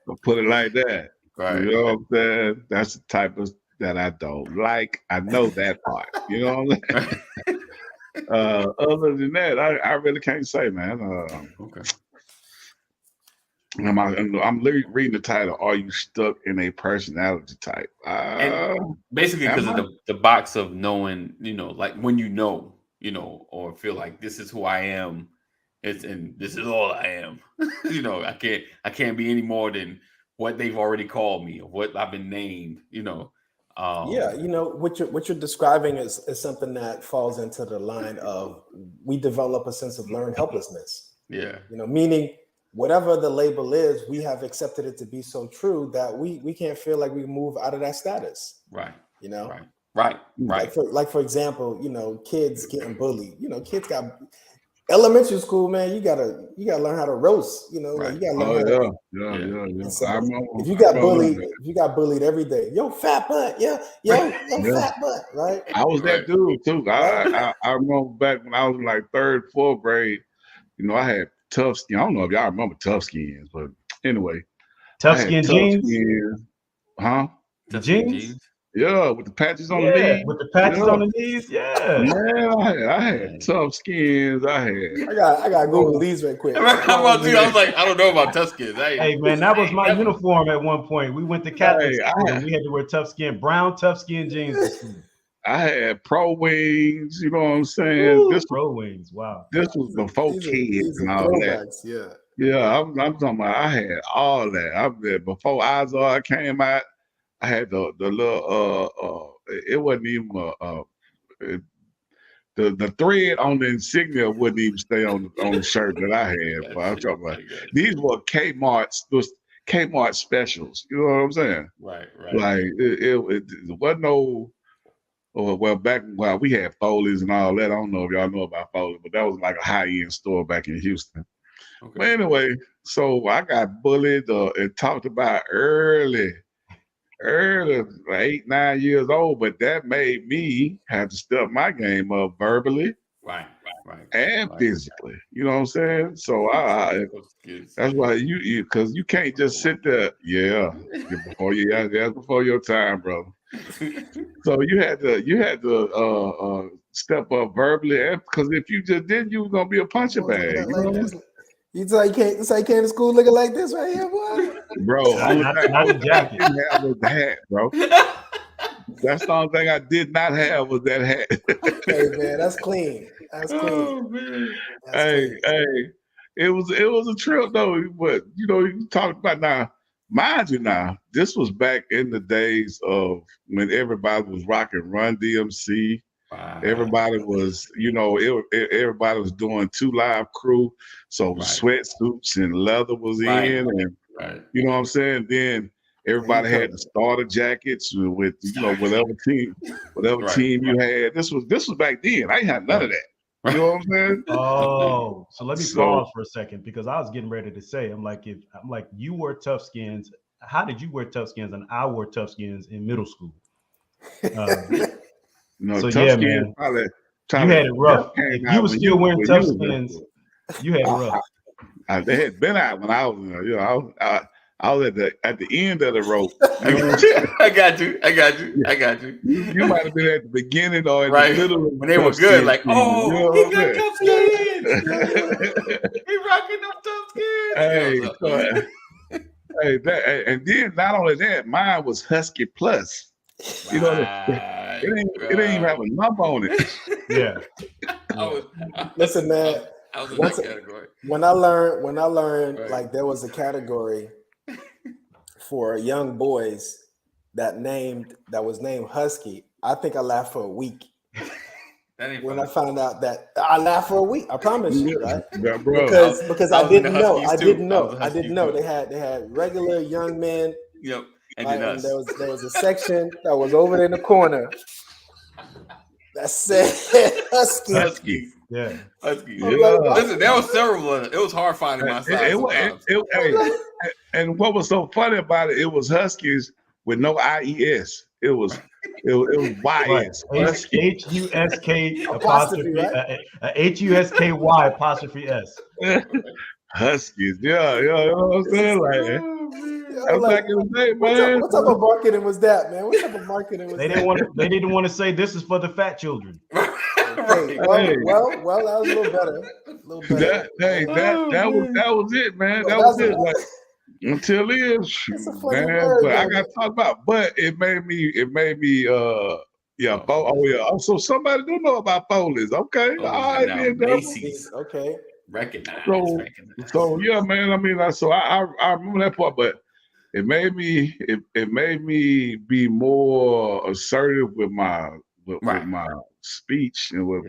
Speaker 2: I'll put it like that.
Speaker 1: Right.
Speaker 2: You know what I'm saying? That's the type of that I don't like. I know that part. You know what I'm saying? Other than that, I really can't say, man.
Speaker 1: Okay.
Speaker 2: I'm reading the title. Are you stuck in a personality type?
Speaker 1: Basically, because of the box of knowing, like when or feel like this is who I am. And this is all I am. I can't be any more than what they've already called me or what I've been named.
Speaker 3: What you're describing is something that falls into the line of we develop a sense of learned helplessness.
Speaker 1: Yeah.
Speaker 3: Meaning whatever the label is, we have accepted it to be so true that we can't feel like we move out of that status.
Speaker 1: Right.
Speaker 3: Right.
Speaker 1: Right.
Speaker 3: Like for example, kids getting bullied. Kids got elementary school, man. You gotta learn how to roast.
Speaker 1: Right.
Speaker 3: You gotta learn.
Speaker 2: Yeah.
Speaker 3: So if you got bullied every day, yo fat butt, yo fat butt, right?
Speaker 2: I was that dude too. I remember back when I was in like 3rd, 4th grade. I had tough skin. I don't know if y'all remember tough skins, but anyway,
Speaker 5: tough skin jeans,
Speaker 2: huh?
Speaker 5: The jeans.
Speaker 2: Yeah, with the patches on the knees.
Speaker 5: With the patches on the knees, yeah.
Speaker 2: Man, I had tough skins. I
Speaker 3: got Google these right quick.
Speaker 1: How about you? I was like, I don't know about tough skins.
Speaker 5: Hey man, that was my uniform at one point. We went to Catholic school and we had to wear brown tough skin jeans.
Speaker 2: I had pro wings. You know what I'm saying?
Speaker 5: Ooh, pro wings. Wow.
Speaker 2: This was before kids and all that. Yeah. I'm talking about. I had all that. Before Izar came out. I had the little it wasn't even the thread on the insignia wouldn't even stay on the shirt that I had. But I'm talking about these were Kmart specials. You know what I'm saying?
Speaker 1: Right.
Speaker 2: Like it wasn't no. Well, back while we had Foley's and all that. I don't know if y'all know about Foley, but that was like a high-end store back in Houston. Okay. But anyway, so I got bullied and talked about early, 8, 9 years old, but that made me have to step my game up verbally,
Speaker 1: right,
Speaker 2: and physically. You know what I'm saying? So that's why you because you can't just sit there. Yeah, that's before your time, brother. So you had to step up verbally, because if you just didn't, you were gonna be a punching bag.
Speaker 3: You say you came to school looking like this right here, boy?
Speaker 2: Bro,
Speaker 5: not the jacket.
Speaker 2: I didn't have was the hat, bro. That's the only thing I did not have was that hat.
Speaker 3: Hey man, that's clean. That's clean.
Speaker 2: Oh, man. Hey, it was a trip though. But you talked about now. Mind you, now this was back in the days of when everybody was rocking Run DMC. Wow. Everybody was, everybody was doing 2 Live Crew, so sweatsuits and leather was in, and you know what I'm saying. Then everybody had the starter jackets with whatever team you had. This was back then. I ain't had none of that. You know what I'm saying?
Speaker 5: Oh, so let me pause for a second, because I was getting ready to say, I'm like, you wore tough skins. How did you wear tough skins? And I wore tough skins in middle school. So yeah, man, you had it rough. If you were still wearing tough skins, you had it rough.
Speaker 2: They had been out when I was, I was at the end of the rope.
Speaker 1: I got you.
Speaker 2: You might have been at the beginning or at
Speaker 1: Right.
Speaker 2: the middle
Speaker 1: When they were good, like, oh,
Speaker 2: you know
Speaker 1: he
Speaker 2: what
Speaker 1: got
Speaker 2: I'm
Speaker 1: tough skins. He rocking them tough skins.
Speaker 2: Hey, hey, and then not only that, mine was Husky Plus. You know, it didn't even have a number on it.
Speaker 5: Yeah.
Speaker 3: Listen, man.
Speaker 1: I was in that category.
Speaker 3: When I learned
Speaker 1: Right.
Speaker 3: like there was a category for young boys that was named Husky, I think I laughed for a week. When I found out that I laughed for a week, I promise you, right?
Speaker 2: Yeah, bro.
Speaker 3: Because I didn't know. I didn't know.
Speaker 1: Too.
Speaker 3: They had regular young men.
Speaker 1: Yep. And
Speaker 3: Right,
Speaker 1: then
Speaker 3: and
Speaker 1: us.
Speaker 3: there was a section that was over in the corner that said Husky.
Speaker 1: Huskies.
Speaker 5: Yeah.
Speaker 1: Huskies.
Speaker 2: Yeah.
Speaker 1: Listen, there was several of them. It was hard finding my size.
Speaker 2: And what was so funny about it was Huskies with no IES. It was YS.
Speaker 5: Right. HUSK apostrophe HUSKY apostrophe S.
Speaker 2: Huskies. Yeah, you know what I'm saying? Like, I'm
Speaker 3: like,
Speaker 2: back in the day, man.
Speaker 3: What type of marketing was that, man? What type of marketing was
Speaker 5: They
Speaker 3: that?
Speaker 5: didn't want to say this is for the fat children.
Speaker 3: Hey, well, that was a little better.
Speaker 2: That was it, man.
Speaker 3: Well,
Speaker 2: that was it.
Speaker 3: a-
Speaker 2: Like, until then,
Speaker 3: That's a funny
Speaker 2: man.
Speaker 3: word,
Speaker 2: But I
Speaker 3: man.
Speaker 2: got to talk about. But it made me. So somebody do know about Foley's. Okay, all right,
Speaker 1: now,
Speaker 2: then.
Speaker 1: Macy's.
Speaker 3: Okay.
Speaker 1: Recognize.
Speaker 2: So yeah, man. I mean, I remember that part, but it made me be more assertive with my speech and with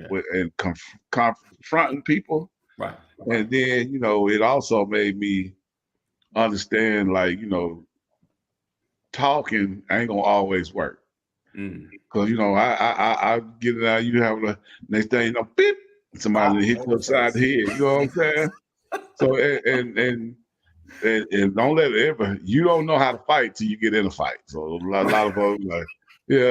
Speaker 2: confronting people.
Speaker 1: Right.
Speaker 2: And then it also made me understand, like, talking ain't gonna always work. Because I get it out. You have the next thing beep, somebody hit you upside the head. You know what I'm saying? So and don't let it ever. You don't know how to fight till you get in a fight. So a lot of folks like, you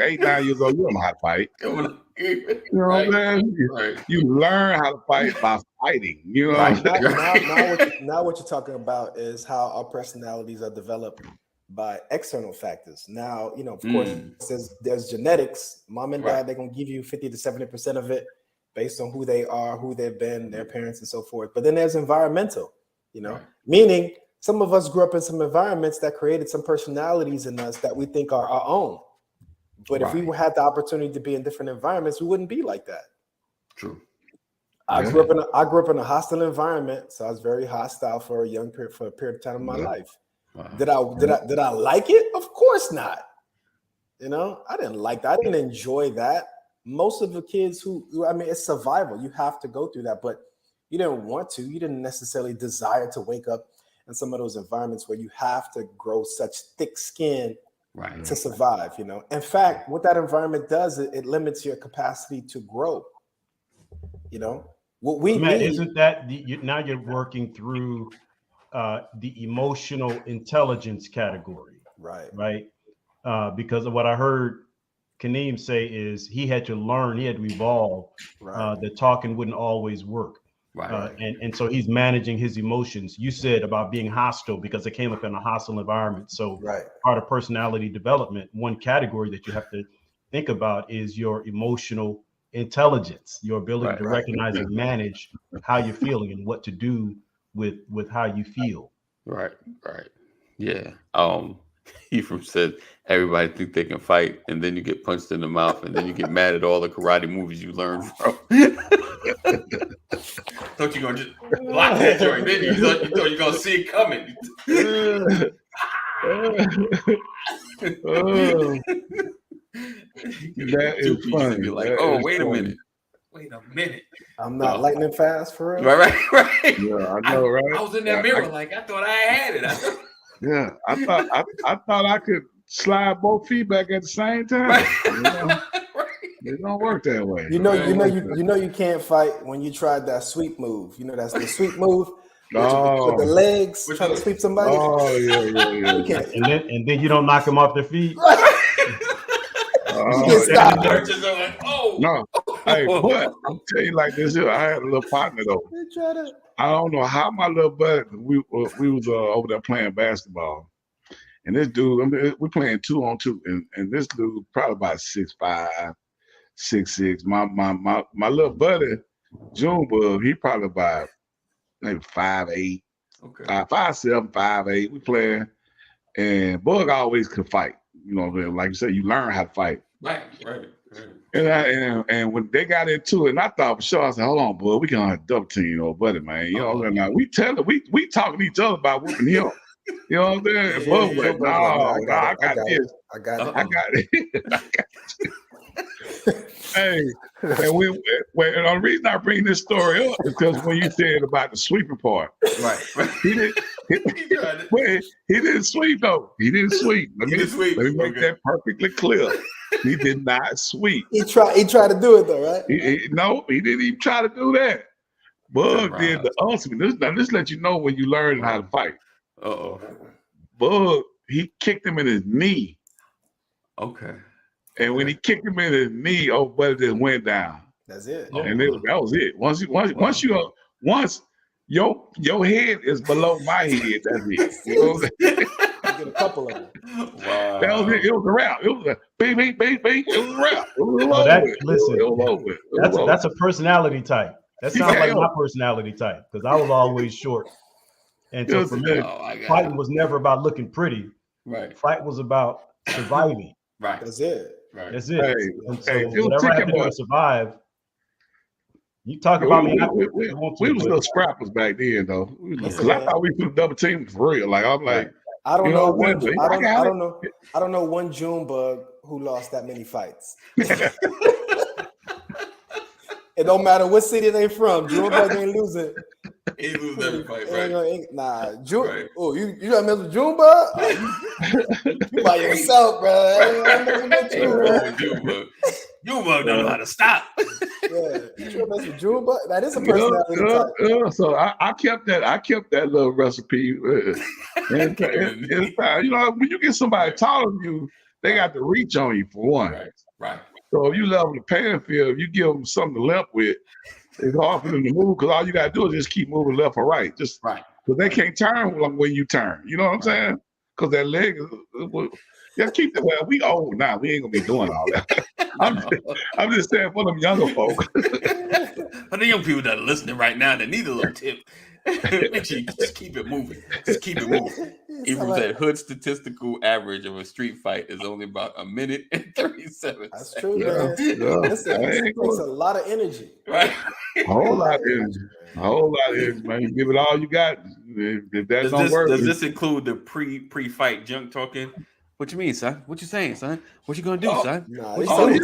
Speaker 2: 8, 9 years old, you don't know how to fight. You know what I'm saying?
Speaker 1: Right.
Speaker 2: You learn how to fight by fighting. You know what I'm saying?
Speaker 3: Now what you're talking about is how our personalities are developed by external factors. Now, of course, there's genetics. Mom and dad, they're going to give you 50 to 70% of it based on who they are, who they've been, their parents, and so forth. But then there's environmental, meaning some of us grew up in some environments that created some personalities in us that we think are our own. But if we had the opportunity to be in different environments, we wouldn't be like that.
Speaker 1: True.
Speaker 3: I grew up in a hostile environment, so I was very hostile for a period of time in my life. Wow. Did I like it? Of course not. I didn't like that. I didn't enjoy that. Most of the kids it's survival. You have to go through that, but you didn't want to. You didn't necessarily desire to wake up in some of those environments where you have to grow such thick skin to survive. In fact, what that environment does, it limits your capacity to grow. What we
Speaker 5: Matt,
Speaker 3: need,
Speaker 5: isn't that now you're working through the emotional intelligence category, right? Because of what I heard Kaneem say is he had to learn, he had to evolve, that talking wouldn't always work. And so he's managing his emotions. You said about being hostile because it came up in a hostile environment. So part of personality development, one category that you have to think about is your emotional intelligence, your ability to recognize and manage how you're feeling and what to do with how you feel. Right.
Speaker 1: Yeah. Ephraim said everybody think they can fight, and then you get punched in the mouth, and then you get mad at all the karate movies you learned from. Thought you gonna just block that joint, didn't you? You thought you gonna see it coming.
Speaker 2: That is funny.
Speaker 1: Be like, wait a minute.
Speaker 3: I'm not lightning fast for real.
Speaker 1: Right.
Speaker 2: Yeah, I know, right?
Speaker 1: I was in that mirror I thought I had it.
Speaker 2: Yeah, I thought I could slide both feet back at the same time. It don't work that way.
Speaker 3: You know you can't fight when you tried that sweep move. That's the sweep move. With the legs trying to sweep somebody.
Speaker 2: Oh yeah.
Speaker 5: And then you don't knock them off their feet.
Speaker 3: You get stopped.
Speaker 2: No. Hey, but I'm telling you like this here. I had a little partner though. I don't know how my little buddy. We was over there playing basketball, and this dude. I mean, we're playing 2-on-2, and this dude probably about 6'5", 6'6". My little buddy, Junebug, he probably about maybe 5'8",
Speaker 1: Okay.
Speaker 2: 5'7", 5'8". We playing, and Bug always could fight. You know, like you said, you learn how to fight.
Speaker 1: Right.
Speaker 2: And when they got into it, and I thought for sure, I said, "Hold on, Bug, we gonna double team your buddy, man." You know, now we talking to each other about whooping him. You know what I'm saying? And Bug was like, "No, I got this. I got it." Hey, and and the reason I bring this story up is because when you said about the sweeping part,
Speaker 1: Right.
Speaker 2: he didn't sweep though. He didn't sweep. Let me make that perfectly clear. He did not sweep.
Speaker 3: He tried to do it though, right?
Speaker 2: No, he didn't even try to do that. Bug did the ultimate. This let you know when you learn how to fight. Bug, he kicked him in his knee.
Speaker 1: Okay.
Speaker 2: And when he kicked him in his knee, buddy just went down.
Speaker 3: That's it.
Speaker 2: And that was it. Once your head is below my head, that's it. You know what I'm saying?
Speaker 3: You get a couple of them.
Speaker 1: Wow.
Speaker 2: That was it. It was a wrap. It was a bing, bing, bing, bing. It was a wrap. It was
Speaker 5: listen, that's a personality type. That sounds like my personality type because I was always short. And so for me, fighting was never about looking pretty.
Speaker 1: Right.
Speaker 5: Fight was about surviving.
Speaker 1: Right.
Speaker 3: That's it.
Speaker 1: Right.
Speaker 5: That's it. And so
Speaker 2: hey,
Speaker 5: whatever I have to do to survive, you talk about me.
Speaker 2: We was little scrappers back then, though. I thought we could double team for real. Like I'm like,
Speaker 3: I don't know one Junebug who lost that many fights. It don't matter what city they from. Junebug ain't losing.
Speaker 1: He lose every fight, right?
Speaker 3: Oh, you got to mess with Junebug? You by yourself, bro.
Speaker 1: Junebug don't know how to stop.
Speaker 3: Yeah, you trying to mess with Junebug? That is a personality type.
Speaker 2: So I kept that little recipe. And you know, when you get somebody taller than you, they got to reach on you for one.
Speaker 1: Right.
Speaker 2: So if you level the playing field, you give them something to limp with. It's hard for them to move because all you gotta do is just keep moving left or right. Just
Speaker 1: right.
Speaker 2: Because they can't turn when you turn. You know what I'm saying? Because that leg is. Just keep it. Well, we old now. We ain't gonna be doing all that. I'm just saying for them younger folk.
Speaker 1: For the young people that are listening right now that need a little tip, make sure you just keep it moving. Just keep it moving. Even that Hood statistical average of a street fight is only about 1 minute and 37
Speaker 3: That's
Speaker 1: seconds.
Speaker 3: true, man. Listen, it takes a lot of energy.
Speaker 1: Right.
Speaker 2: A whole lot of energy. Man. You give it all you got. If that don't work.
Speaker 1: Does this include the pre-fight junk talking? What you mean, son? What you saying, son? What you gonna do, son?
Speaker 3: No, he's talking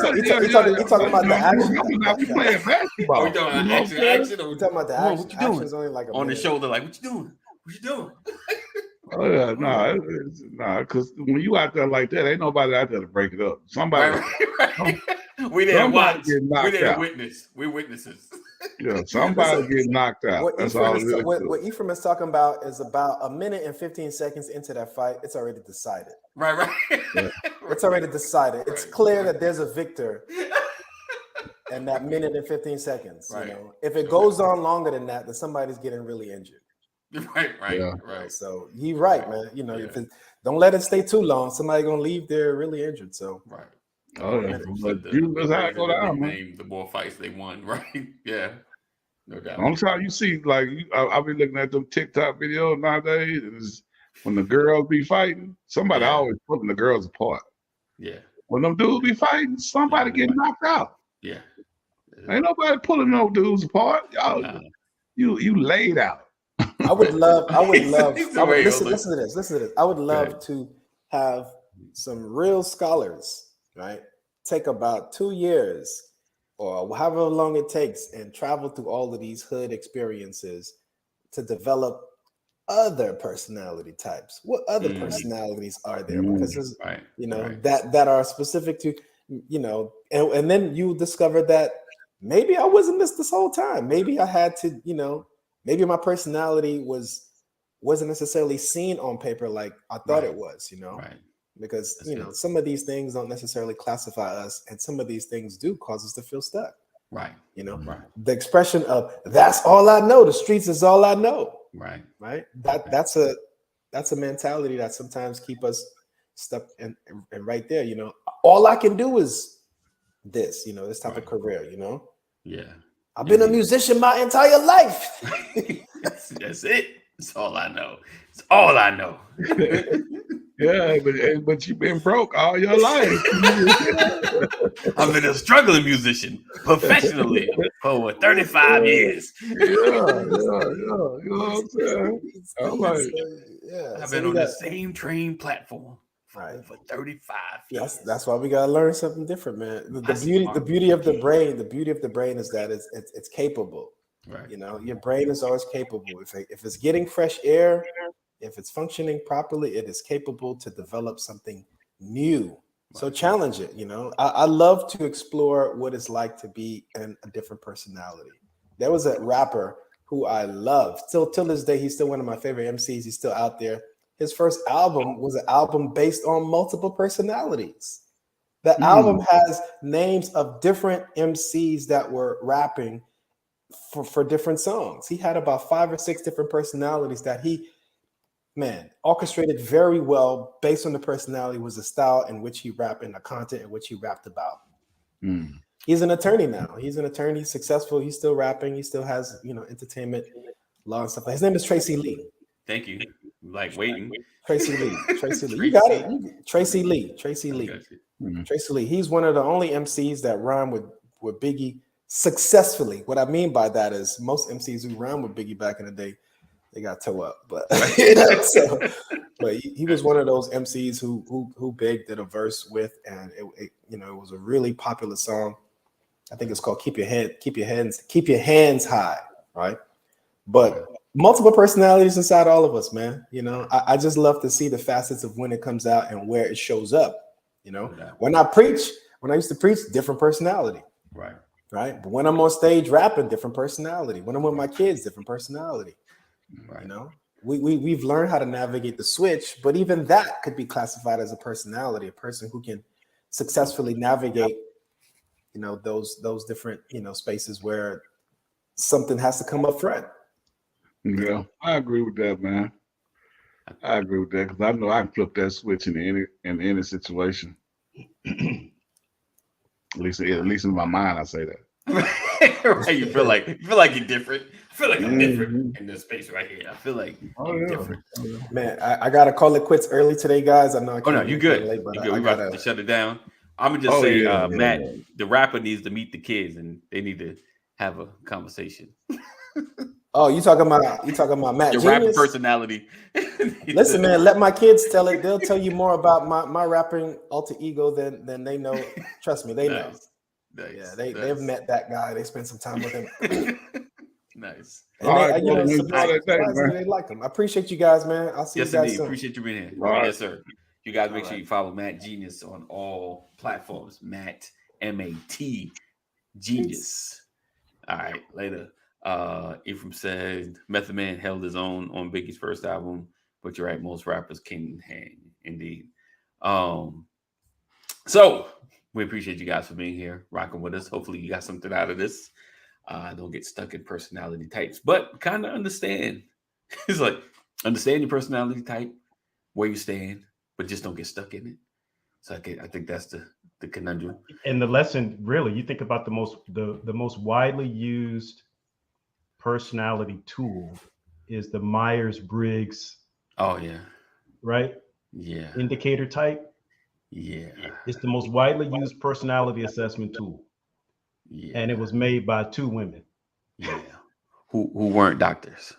Speaker 3: about the action.
Speaker 2: You playing basketball.
Speaker 1: We talking about action.
Speaker 3: We're talking about the action.
Speaker 1: What you doing?
Speaker 3: Action's only like
Speaker 1: on the shoulder, like, what you doing? What you doing?
Speaker 2: Oh yeah, no, because when you out there like that, ain't nobody out there to break it up. Somebody,
Speaker 1: right. We didn't watch. We didn't
Speaker 2: out.
Speaker 1: witness. We witnesses.
Speaker 2: Yeah, somebody get knocked out. That's all it is.
Speaker 3: What Ephraim is talking about is about 1 minute and 15 seconds into that fight. It's already decided.
Speaker 1: Right.
Speaker 2: Yeah.
Speaker 3: It's already decided. It's clear that there's a victor in that minute and 15 seconds.
Speaker 1: Right.
Speaker 3: You know, if it goes on longer than that, then somebody's getting really injured.
Speaker 1: Right.
Speaker 3: So you're right, man. You know, if don't let it stay too long. Somebody's gonna leave there really injured. So
Speaker 1: right.
Speaker 2: Oh yeah, that's how it go down, man.
Speaker 1: The more fights they won, right? Yeah, no doubt.
Speaker 2: I'm sorry, you see, like I've been looking at them TikTok videos nowadays. And when the girls be fighting, somebody always pulling the girls apart.
Speaker 1: Yeah.
Speaker 2: When them dudes be fighting, somebody get knocked out.
Speaker 1: Yeah.
Speaker 2: Ain't nobody pulling no dudes apart. Y'all, you laid out.
Speaker 3: I would love. Listen to this. I would love to have some real scholars, right? Take about 2 years or however long it takes and travel through all of these hood experiences to develop other personality types. What other personalities are there? Because there's, that are specific to, and then you discover that maybe I wasn't this whole time. Maybe I had to, maybe my personality wasn't necessarily seen on paper like I thought it was,
Speaker 1: Right.
Speaker 3: Because some of these things don't necessarily classify us, and some of these things do cause us to feel stuck.
Speaker 1: Right.
Speaker 3: You know,
Speaker 1: Right.
Speaker 3: the expression of "that's all I know." The streets is all I know.
Speaker 1: Right.
Speaker 3: Right. That's a mentality that sometimes keep us stuck and right there. You know, all I can do is this. You know, this type of career. You know.
Speaker 1: Yeah.
Speaker 3: I've been a musician my entire life.
Speaker 1: That's it. That's all I know. It's all I know.
Speaker 2: Yeah, but you've been broke all your life.
Speaker 1: I've been a struggling musician professionally for over 35 years.
Speaker 2: Yeah. You know what I'm saying? I'm like,
Speaker 1: I've been on the same train platform for
Speaker 3: Right.
Speaker 1: over 35 years.
Speaker 3: That's why we gotta learn something different, man. The beauty of the brain is that it's capable.
Speaker 1: Right.
Speaker 3: You know, your brain is always capable. If it's getting fresh air, if it's functioning properly, it is capable to develop something new. So challenge it. You know, I love to explore what it's like to be in a different personality. There was a rapper who I love. Till this day, he's still one of my favorite MCs. He's still out there. His first album was an album based on multiple personalities. The album has names of different MCs that were rapping for different songs. He had about 5 or 6 different personalities that he, orchestrated very well based on the personality, was the style in which he rapped and the content in which he rapped about. He's an attorney now. He's an attorney, he's successful. He's still rapping. He still has, entertainment law and stuff. His name is Tracy Lee.
Speaker 1: Thank you. Like waiting.
Speaker 3: Tracy Lee. You got it. Tracy Lee. Tracy Lee. He's one of the only MCs that rhyme with Biggie successfully. What I mean by that is most MCs who rhyme with Biggie back in the day, they got toe up. But but he was one of those MCs who Big did a verse with, and it was a really popular song. I think it's called Keep Your Hands High, right? But multiple personalities inside all of us, man. You know, I just love to see the facets of when it comes out and where it shows up. You know, when I used to preach, different personality. Right. But when I'm on stage rapping, different personality. When I'm with my kids, different personality. Right. You know, we've learned how to navigate the switch, but even that could be classified as a personality, a person who can successfully navigate, those different, spaces where something has to come up front.
Speaker 2: Yeah, I agree with that, man. I agree with that because I know I can flip that switch in any situation. At least in my mind, I say that.
Speaker 1: Right, you feel like you're different. I feel like I'm different in this space right here. I feel like I'm different.
Speaker 3: Man, I gotta call it quits early today, guys. I know.
Speaker 1: You good? Late, but you good. We're about to shut it down. I'm gonna just say, Matt, the rapper needs to meet the kids, and they need to have a conversation.
Speaker 3: Oh, you talking about Mat
Speaker 1: Your
Speaker 3: Jeanius?
Speaker 1: rapper personality.
Speaker 3: Listen, man, let my kids tell it. They'll tell you more about my rapping alter ego than they know. Trust me, they know. Nice. Yeah, they've met that guy. They spent some time with him.
Speaker 1: Nice.
Speaker 3: And they like him. I appreciate you guys, man. I'll see you guys soon.
Speaker 1: Appreciate you being here. Right. Yes, sir. You guys make sure you follow Mat Jeanius on all platforms. Mat, M-A-T, Genius. All right, later. Ephraim said Method Man held his own on Biggie's first album, but you're right, most rappers can hang indeed. So we appreciate you guys for being here, rocking with us. Hopefully you got something out of this. Don't get stuck in personality types, but kind of understand. It's like understand your personality type, where you stand, but just don't get stuck in it. So I think that's the conundrum.
Speaker 5: And the lesson, really, you think about the most widely used personality tool is the Myers-Briggs.
Speaker 1: Oh yeah.
Speaker 5: Right?
Speaker 1: Yeah.
Speaker 5: Indicator type.
Speaker 1: Yeah.
Speaker 5: It's the most widely used personality assessment tool. Yeah. And it was made by 2 women.
Speaker 1: Yeah. Who weren't doctors.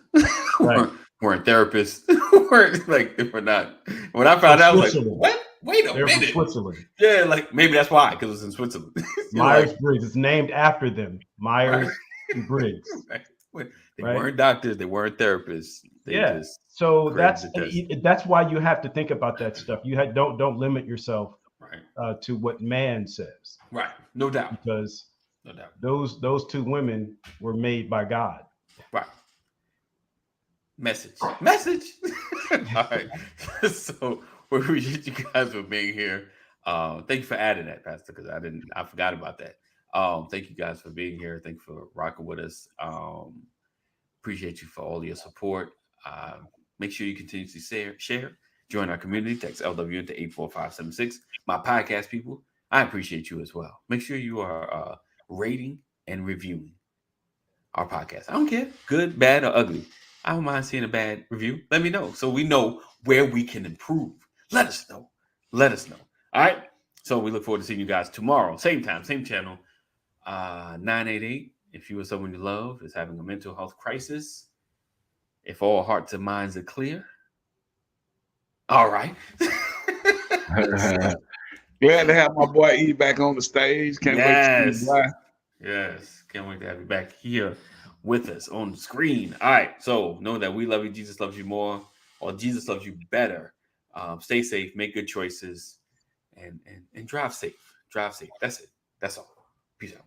Speaker 5: Right.
Speaker 1: weren't therapists. They were not. When I found out, I was like, what? Wait a minute.
Speaker 5: From Switzerland.
Speaker 1: Yeah, maybe that's why, because it was in Switzerland.
Speaker 5: Myers-Briggs. It's named after them. Myers and Briggs.
Speaker 1: Right. They weren't doctors. They weren't therapists.
Speaker 5: So that's why you have to think about that stuff. You don't limit yourself to what man says.
Speaker 1: Right. No doubt.
Speaker 5: Because those 2 women were made by God.
Speaker 1: Right. Message. All right. So we appreciate you guys for being here. Thank you for adding that, Pastor, because I forgot about that. Thank you guys for being here. Thank you for rocking with us. Appreciate you for all your support. Make sure you continuously share. Join our community. Text LW into 84576. My podcast people, I appreciate you as well. Make sure you are rating and reviewing our podcast. I don't care, good, bad, or ugly. I don't mind seeing a bad review. Let me know so we know where we can improve. Let us know. Let us know. All right. So we look forward to seeing you guys tomorrow. Same time, same channel. 988. If you or someone you love is having a mental health crisis, if all hearts and minds are clear. All right.
Speaker 2: Glad to have my boy E back on the stage. Can't wait to see you, boy.
Speaker 1: Yes. Can't wait to have you back here with us on the screen. All right. So know that we love you. Jesus loves you more, or Jesus loves you better. Stay safe, make good choices, and drive safe. Drive safe. That's it. That's all. Peace out.